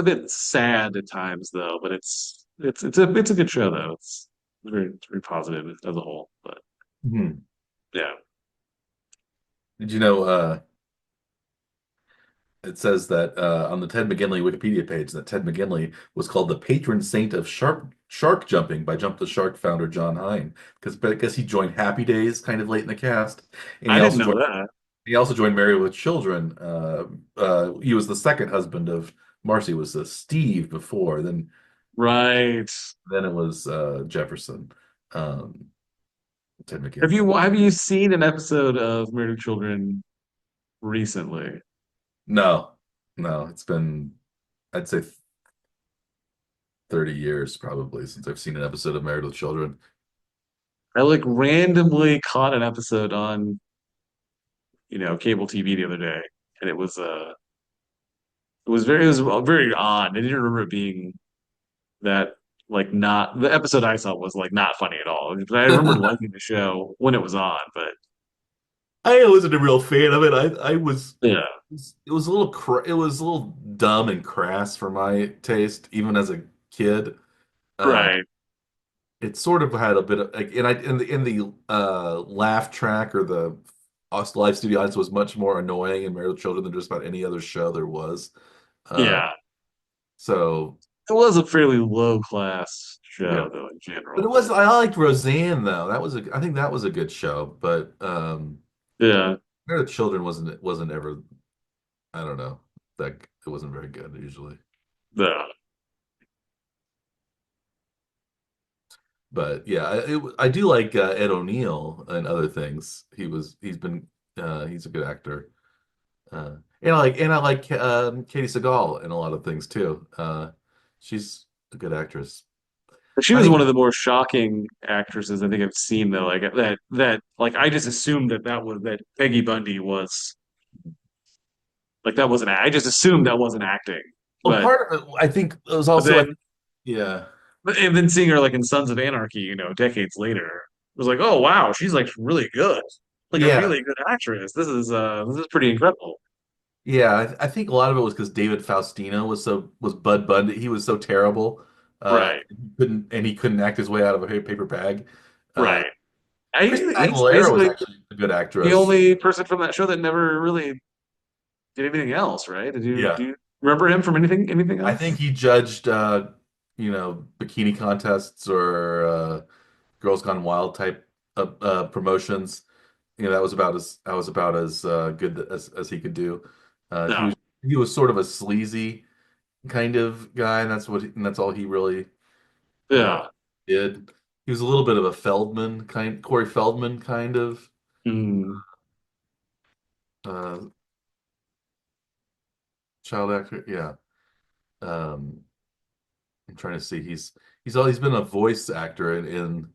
bit sad at times though, but it's a good show though. It's very positive as a whole. But Hmm. yeah, Did you know it says that on the Ted McGinley Wikipedia page that Ted McGinley was called the patron saint of shark jumping by Jump the Shark founder John Hine because he joined Happy Days kind of late in the cast, and I didn't know that. he also joined Married with Children. He was the second husband of Marcy was Steve before, Right. then it was Jefferson. Um, Ted Have McGinley. you seen an episode of Married with Children recently? No, no, it's been I'd say 30 years probably since I've seen an episode of Married with Children. I like randomly caught an episode on, cable TV the other day, and it was very odd. I didn't remember it being that like not the episode I saw was like not funny at all. But I remember liking the show when it was on, but I wasn't a real fan of it. I was yeah, it was a little it was a little dumb and crass for my taste, even as a kid. Uh, right, it sort of had a bit of like, in the laugh track or the us live studio audience was much more annoying in Married with Children than just about any other show there was. Uh, yeah. so It was a fairly low class yeah, show though in but it general. was I liked Roseanne though. I think that was a good show, but Yeah, Married with Children wasn't ever I don't know that it wasn't very good usually. yeah. But yeah, I do like Ed O'Neill and other things. He's a good actor. And I like Katie Sagal in a lot of things too. She's a good actress. She I was think one of the more shocking actresses I think I've seen though. Like that like I just assumed that Peggy Bundy was like that wasn't I just assumed that wasn't acting. well, But part of it I think it was but also then yeah. and then seeing her like in Sons of Anarchy, decades later, was like, oh wow, she's like really good. Like a Yeah. really good actress. This is pretty incredible. Yeah, I think a lot of it was because David Faustino was Bud Bundy. He was so terrible. Right. He couldn't act his way out of a paper bag. Uh, Right. Christina He's Aguilera was basically actually a good the actress. only person from that show that never really did anything else, right? Yeah. Do you remember him from anything I think else? he judged bikini contests or Girls Gone Wild type promotions. That was about as good as he could do. He No. was he was sort of a sleazy kind of guy, and that's all he really uh, Yeah. did. He was a little bit of a Corey Feldman kind of Mm. uh, child actor. Yeah. Um, I'm trying to see. He's been a voice actor in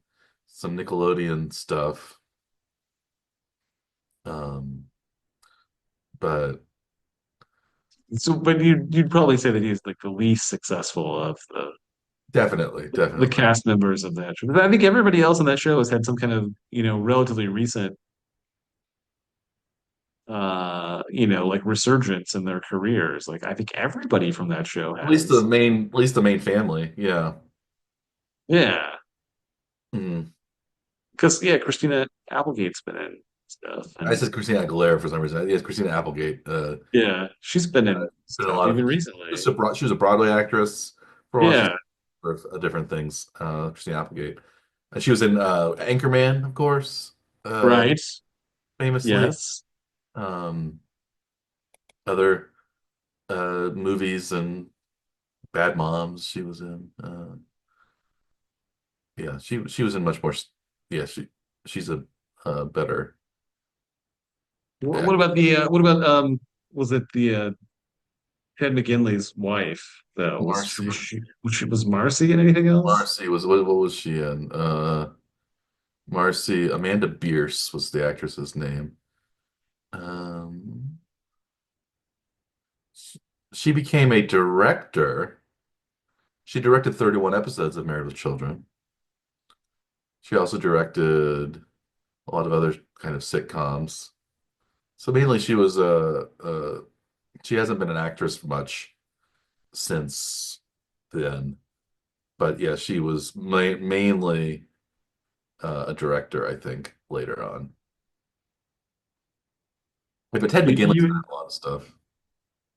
some Nickelodeon stuff. Um, but So, but you'd probably say that he's like the least successful of definitely, the definitely. cast members of that show. But I think everybody else on that show has had some kind of, relatively recent like resurgence in their careers. Like I think everybody from that show has. At least the main family. Yeah. Yeah. Mhm. Because yeah, Christina Applegate's been in stuff I and said Christina Aguilera for some reason. Yes, Christina Applegate. yeah, she's been in Been in a stuff lot of. even recently. She was a Broadway actress for a while. She's Yeah, for different things. Christina Applegate. And she was in Anchorman, of course, right. famously. Yes. Um, Other movies and Bad Moms she was in. Yeah, she was in much more. Yeah, she's a better What actor. about what about was it the Ted McGinley's wife though? Marcy. Was Marcy in anything else? Marcy was what was she in? Marcy Amanda Bierce was the actress's name. Um, she became a director. She directed 31 episodes of Married with Children. She also directed a lot of other kind of sitcoms. So mainly she hasn't been an actress much since then. But yeah, she was mainly a director, I think, later on. Yeah, but Ted You, McGinley's been you in a lot of stuff.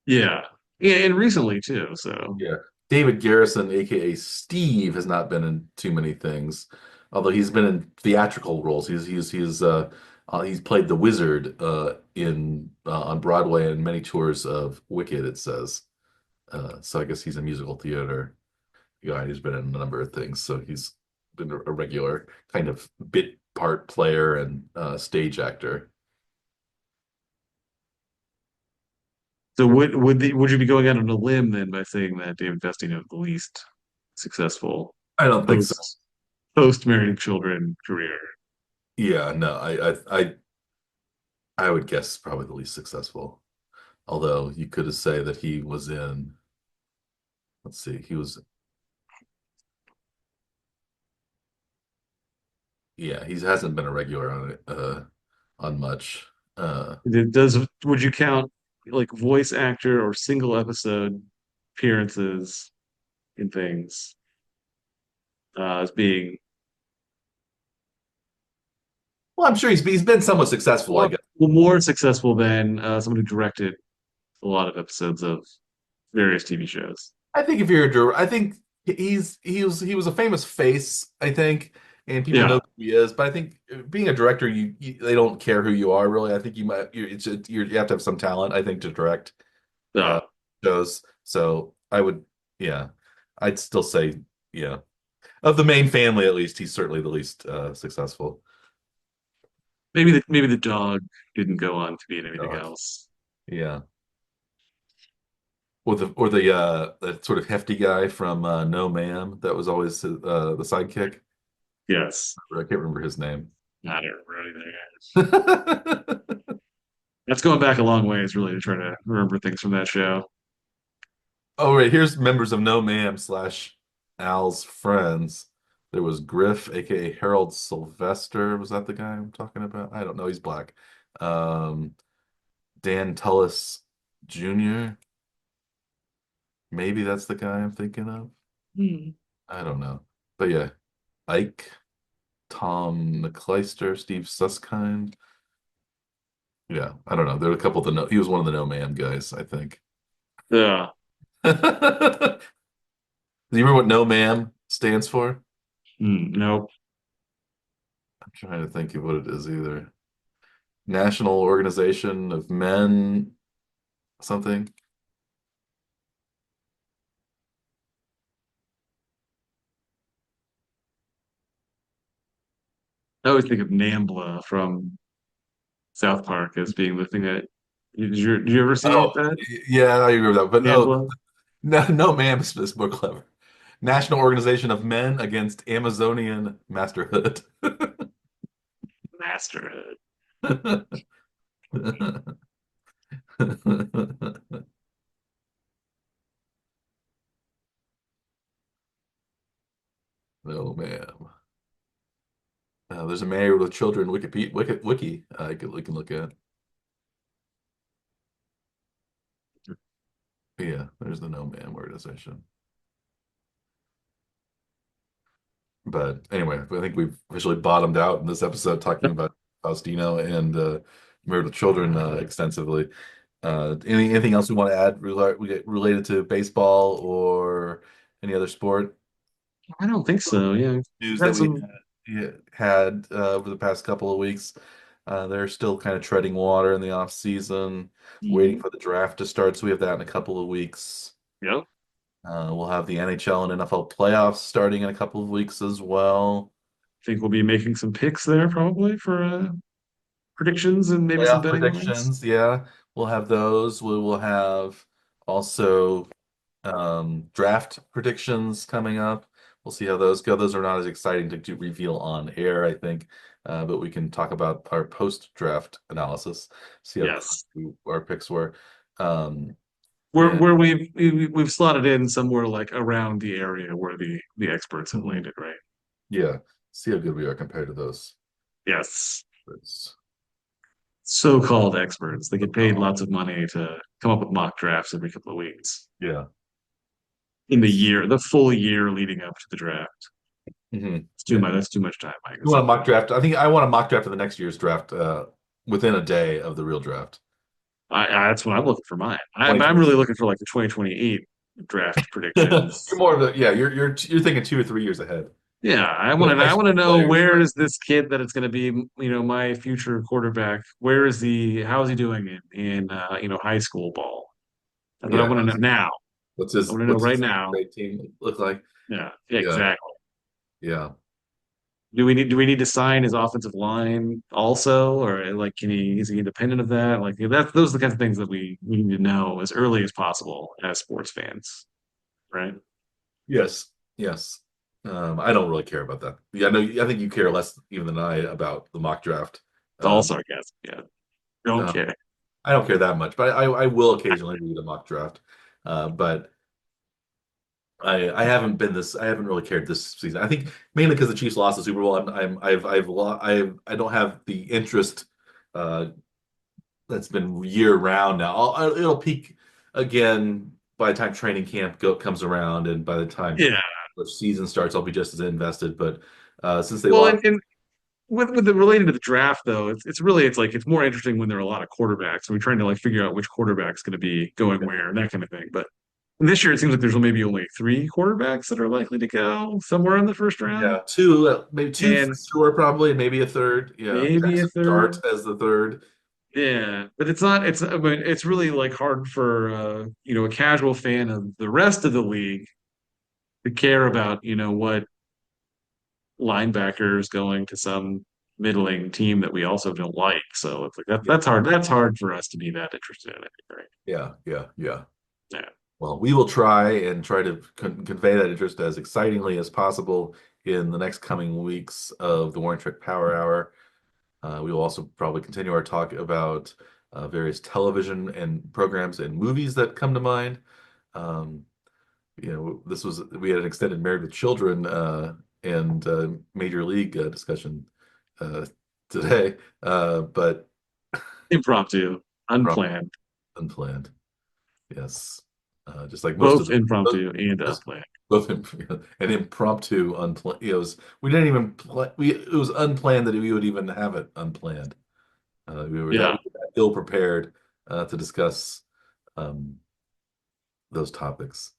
yeah. Yeah, and recently too, so Yeah. David Garrison, aka Steve, has not been in too many things, although he's been in theatrical roles. He's played the Wizard in on Broadway and many tours of Wicked, it says. So I guess he's a musical theater guy. He's been in a number of things, so he's been a regular kind of bit part player and stage actor. would you be going out on a limb then by saying that David Faustino is the least successful I don't think so. post married children career? Yeah, no, I would guess probably the least successful. Although you could say that he was in, let's see, yeah, he hasn't been a regular on it, on much. Would you count like voice actor or single episode appearances in things as being Well, I'm sure he's been somewhat successful, I more guess. more successful than someone who directed a lot of episodes of various TV shows? I think if you're a I think he was a famous face, I think, and people know Yeah, who he is. But I think being a director, they don't care who you are really. I think you have to have some talent, I think, to direct uh yeah. shows. So yeah, I'd still say yeah. Of the main family, at least, he's certainly the least successful. Maybe the dog didn't go on to be in anything Dog. else. Yeah. Or the that sort of hefty guy from No Ma'am that was always the sidekick. Yes, I can't remember his name. not everybody there. That's going back a long ways, really, to try to remember things from that show. Oh, right. Here's members of No Ma'am slash Al's friends. There was Griff, aka Harold Sylvester. Was that the guy I'm talking about? I don't know. He's black. Um, Dan Tullis Jr. Maybe that's the guy I'm thinking of. Hmm. I don't know. But yeah, Ike, Tom McCleister, Steve Suskind. Yeah, I don't know. There were a couple of the no. He was one of the No Man guys, I think. Yeah. Do you remember what No Man stands for? Nope. I'm trying to think of what it is either. National Organization of Men, something. I always think of Nambla from South Park as being the thing that. Did you ever see Oh, that yeah, I agree with that. But oh, Nambla no, No Man is more clever. National Organization of Men Against Amazonian Masterhood. masterhood? No, ma'am. There's a married with children wiki we can look at. Yeah, there's the No Man organization. But anyway, I think we've officially bottomed out in this episode talking about Faustino and married with children extensively. Anything else we want to add related to baseball or any other sport I don't think so. Yeah, news that had we some. had over the past couple of weeks? They're still kind of treading water in the off season, waiting Mhm. for the draft to start. So we have that in a couple of weeks. Yep. We'll have the NHL and NFL playoffs starting in a couple of weeks as well. Think we'll be making some picks there probably for predictions and maybe some Playoff betting lines. predictions, yeah, we'll have those. We will have also draft predictions coming up. We'll see how those go. Those are not as exciting to reveal on air, I think, but we can talk about our post-draft analysis, see how Yes. close our picks were. Um, Where and where we've slotted in somewhere like around the area where the experts have Mhm. landed, right? Yeah, see how good we are compared to those. Yes. It's So-called experts. They get paid so-called. lots of money to come up with mock drafts every couple of weeks Yeah. in the full year leading up to the draft. It's too Yeah. much. That's too much time, Mike. You That's want a not mock good. draft? I think I want a mock draft of the next year's draft within a day of the real draft. That's what I'm looking for mine. I'm 2020. really looking for like the 2028 draft You're predictions. more of the yeah. You're thinking 2 or 3 years ahead. Yeah, High I want to school know players, where right? is this kid that it's going to be, my future quarterback. Where is how is he doing in high school ball? That's what I Yeah. want to know now. I want to know What's right his eighth now. grade team look like? Yeah, Yeah. exactly. Yeah. Do we need to sign his offensive line also, or like is he independent of that? Like those are the kinds of things that we need to know as early as possible as sports fans, right? Yes. Yes. I don't really care about that. Yeah, I think you care less even than I about the mock draft. It's all Um, sarcasm. Yeah, don't uh, care. I don't care that much, but I will occasionally read a mock draft. But I haven't really cared this season. I think mainly because the Chiefs lost the Super Bowl. I don't have the interest uh, that's been year round now. It'll peak again by the time training camp comes around, and by the time Yeah. the season starts, I'll be just as invested. But since they Well, lost, and with the related to the draft though, it's more interesting when there are a lot of quarterbacks. So we're trying to like figure out which quarterback's going to be going where and that kind of thing. But this year it seems like there's maybe only three quarterbacks that are likely to go somewhere in the first round, yeah, two maybe two for and sure, probably maybe a third. Yeah, maybe a Jackson Dart third. as the third. Yeah, but it's not. I mean, it's really like hard for a casual fan of the rest of the league to care about what. linebackers going to some middling team that we also don't like. So it's like that Yeah, that's hard. That's hard for us to be that interested in, I think, right? yeah. Yeah. Well, we will try to convey that interest as excitingly as possible in the next coming weeks of the Warren Trick Power Hour. We will also probably continue our talk about various television and programs and movies that come to mind. Um, we had an extended Married with Children and Major League discussion uh, today, but Impromptu, probably unplanned, unplanned. Yes, just like most of both the impromptu and most- unplanned. both an impromptu unplanned. We didn't even it was unplanned that we would even have it unplanned. Yeah. We were that ill prepared to discuss um, those topics.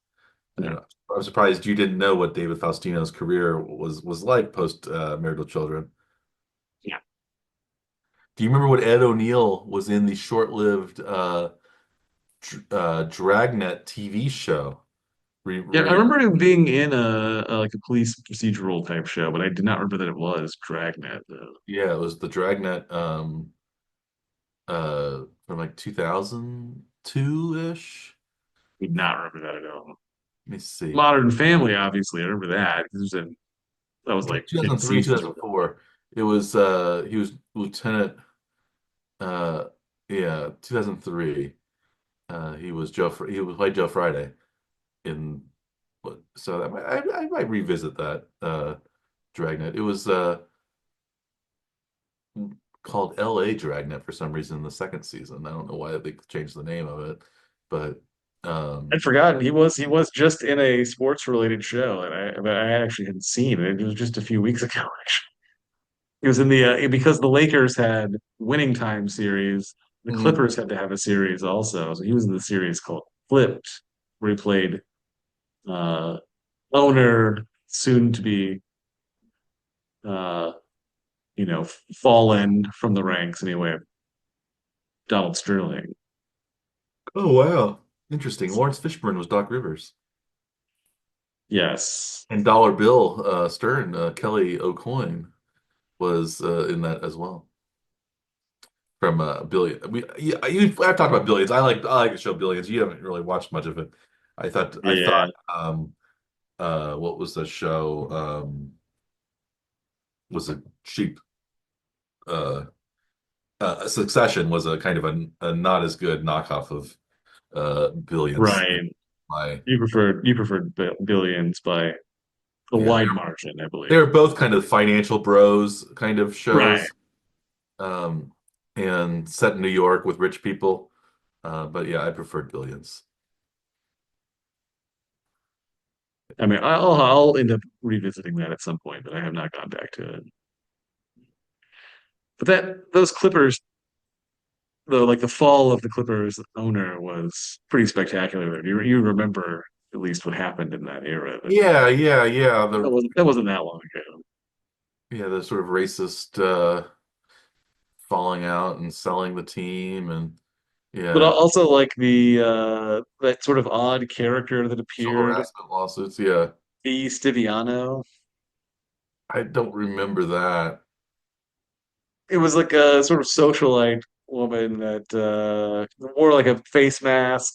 Yeah. And I'm surprised you didn't know what David Faustino's career was like post Married with Children. Yeah. Do you remember what Ed O'Neill was in the short-lived Dragnet TV show? Yeah, I Re remember him being in a like a police procedural type show, but I did not remember that it was Dragnet though. Yeah, it was the Dragnet from like 2002-ish. Did not remember that at all. Let me see. Modern Family, obviously, I remember that. That was like 10 2003, seasons ago. 2004. It was he was Lieutenant uh yeah, 2003. He was played Joe Friday in so I might revisit that Dragnet. It was called LA Dragnet for some reason in the second season. I don't know why they changed the name of it, but I'd um forgotten he was just in a sports related show, and I actually hadn't seen it. It was just a few weeks ago. Actually, he was in the because the Lakers had winning time series. The mhm. Clippers had to have a series also, so he was in the series called Flipped, where he played uh, owner, soon to be uh, fallen from the ranks anyway, Donald Sterling. Oh wow. Interesting. Lawrence Fishburne was Doc Rivers. Yes. And Dollar Bill Stern, Kelly O'Coin was in that as well. From Billion. I've talked about Billions. I like the show Billions. You haven't really watched much of it. I Yeah. thought what was the show? Was a cheap Succession was a kind of a not as good knockoff of Billions. Right. My You preferred Billions by a yeah, wide margin, I believe. they're both kind of financial bros kind of Right. shows, um, and set in New York with rich people. But yeah, I preferred Billions. I mean, I'll end up revisiting that at some point, but I have not gone back to it. But those Clippers, though, like the fall of the Clippers owner was pretty spectacular. You remember at least what happened in that era, but Yeah. that wasn't that long ago. The sort of racist falling out and selling the team and But yeah, also like the that sort of odd character that sexual appeared, harassment lawsuits. Yeah, V. Stiviano. I don't remember that. It was like a sort of socialite woman that wore like a face mask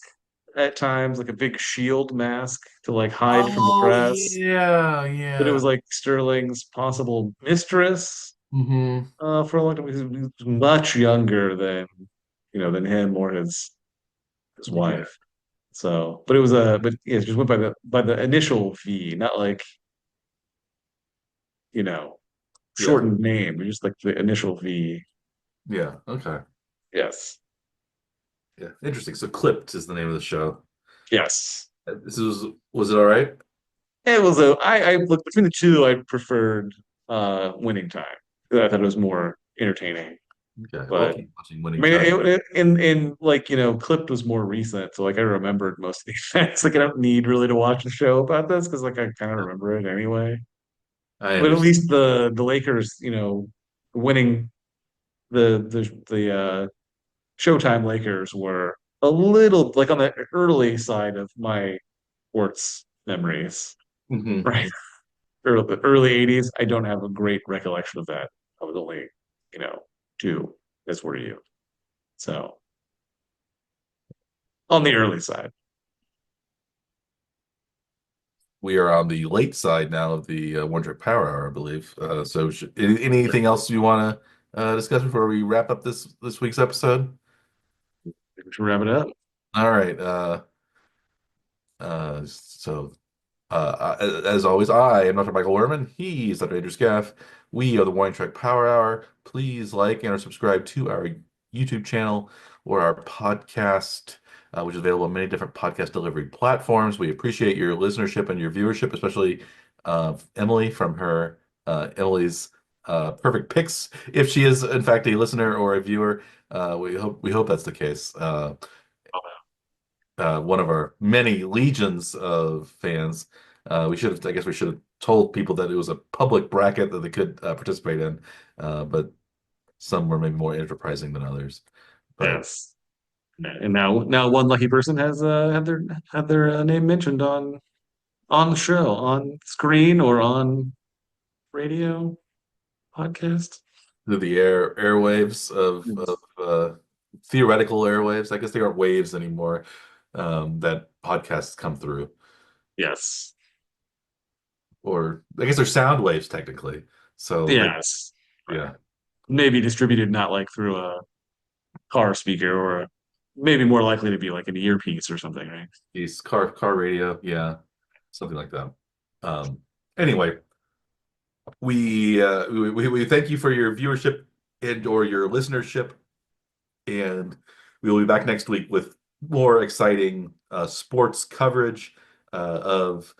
at times, like a big shield mask to like hide from the Oh press. yeah, But it yeah. was like Sterling's possible mistress Hmm. for a long time. He was much younger than him or his Yeah, wife. So, but but yeah, it just went by the initial V, not like you know yeah, shortened name, just like the initial V. yeah. Okay. Yes, Yeah, interesting. So Clipped is the name of the show. yes. This was it all right? It was a I look between the two. I preferred Winning Time. I thought it was more entertaining. Okay, I'll But keep watching I Winning mean, Time. in like Clipped was more recent, so like I remembered most of the events. Like I don't need really to watch the show about this because like I kind of remember it anyway. I But at understand. least the Lakers, winning the Showtime Lakers were a little like on the early side of my sports memories, Hmm. right? early 80s. I don't have a great recollection of that. I was only, you know, two, as were you. So on the early side. We are on the late side now of the One Trick Power Hour, I believe. Anything else you want to discuss before we wrap up this week's episode? We should wrap it up. All right. So, as always, I am Dr. Michael Werman. He is Dr. Andrew Scaff. We are the Wine Trek Power Hour. Please like and or subscribe to our YouTube channel or our podcast, which is available on many different podcast delivery platforms. We appreciate your listenership and your viewership, especially Emily from her Emily's perfect picks. If she is in fact a listener or a viewer, we hope that's the case. One of our many legions of fans. I guess we should have told people that it was a public bracket that they could participate in, but some were maybe more enterprising than others. But Yes. And now one lucky person has had their name mentioned on the show, on screen or on radio podcast. through the airwaves of theoretical airwaves, I guess they aren't waves anymore, that podcasts come through, Yes. or I guess they're sound waves technically. So they, Yes. Right. yeah, Maybe distributed not like through a car speaker or maybe more likely to be like an earpiece or something, right? these car radio, yeah, something like that. Um, anyway, we thank you for your viewership and or your listenership, and we will be back next week with more exciting sports coverage of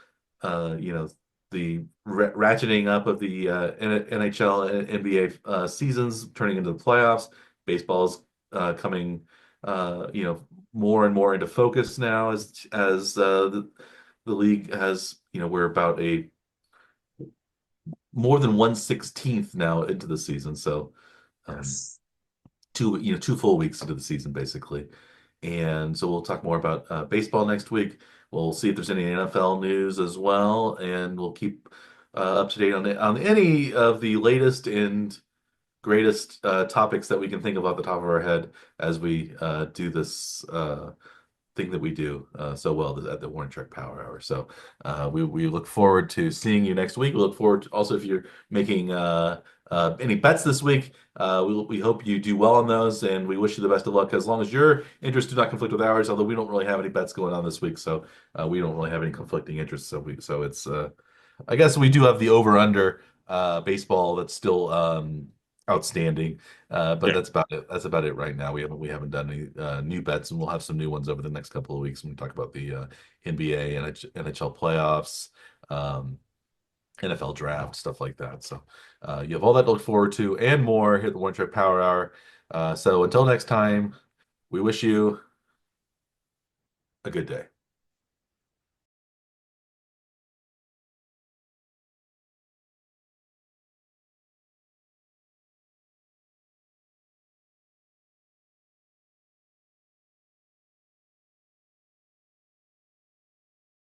the ratcheting up of the NHL and NBA seasons, turning into the playoffs. Baseball's coming, more and more into focus now as the league has, we're about a more than 1/16 now into the season. So um, Yes. two full weeks into the season basically. And so we'll talk more about baseball next week. We'll see if there's any NFL news as well, and we'll keep up to date on any of the latest and greatest topics that we can think of off the top of our head as we do this thing that we do so well at the Warren Trek Power Hour. So we look forward to seeing you next week. We look forward to also, if you're making any bets this week, we hope you do well on those, and we wish you the best of luck as long as your interests do not conflict with ours. Although we don't really have any bets going on this week, so we don't really have any conflicting interests. So it's I guess we do have the over under baseball that's still outstanding. But Yeah. that's about it. That's about it right now. We haven't done any new bets, and we'll have some new ones over the next couple of weeks when we talk about the NBA and NHL playoffs, um, NFL draft, stuff like that. So you have all that to look forward to and more here at the One Track Power Hour. So until next time, we wish you a good day.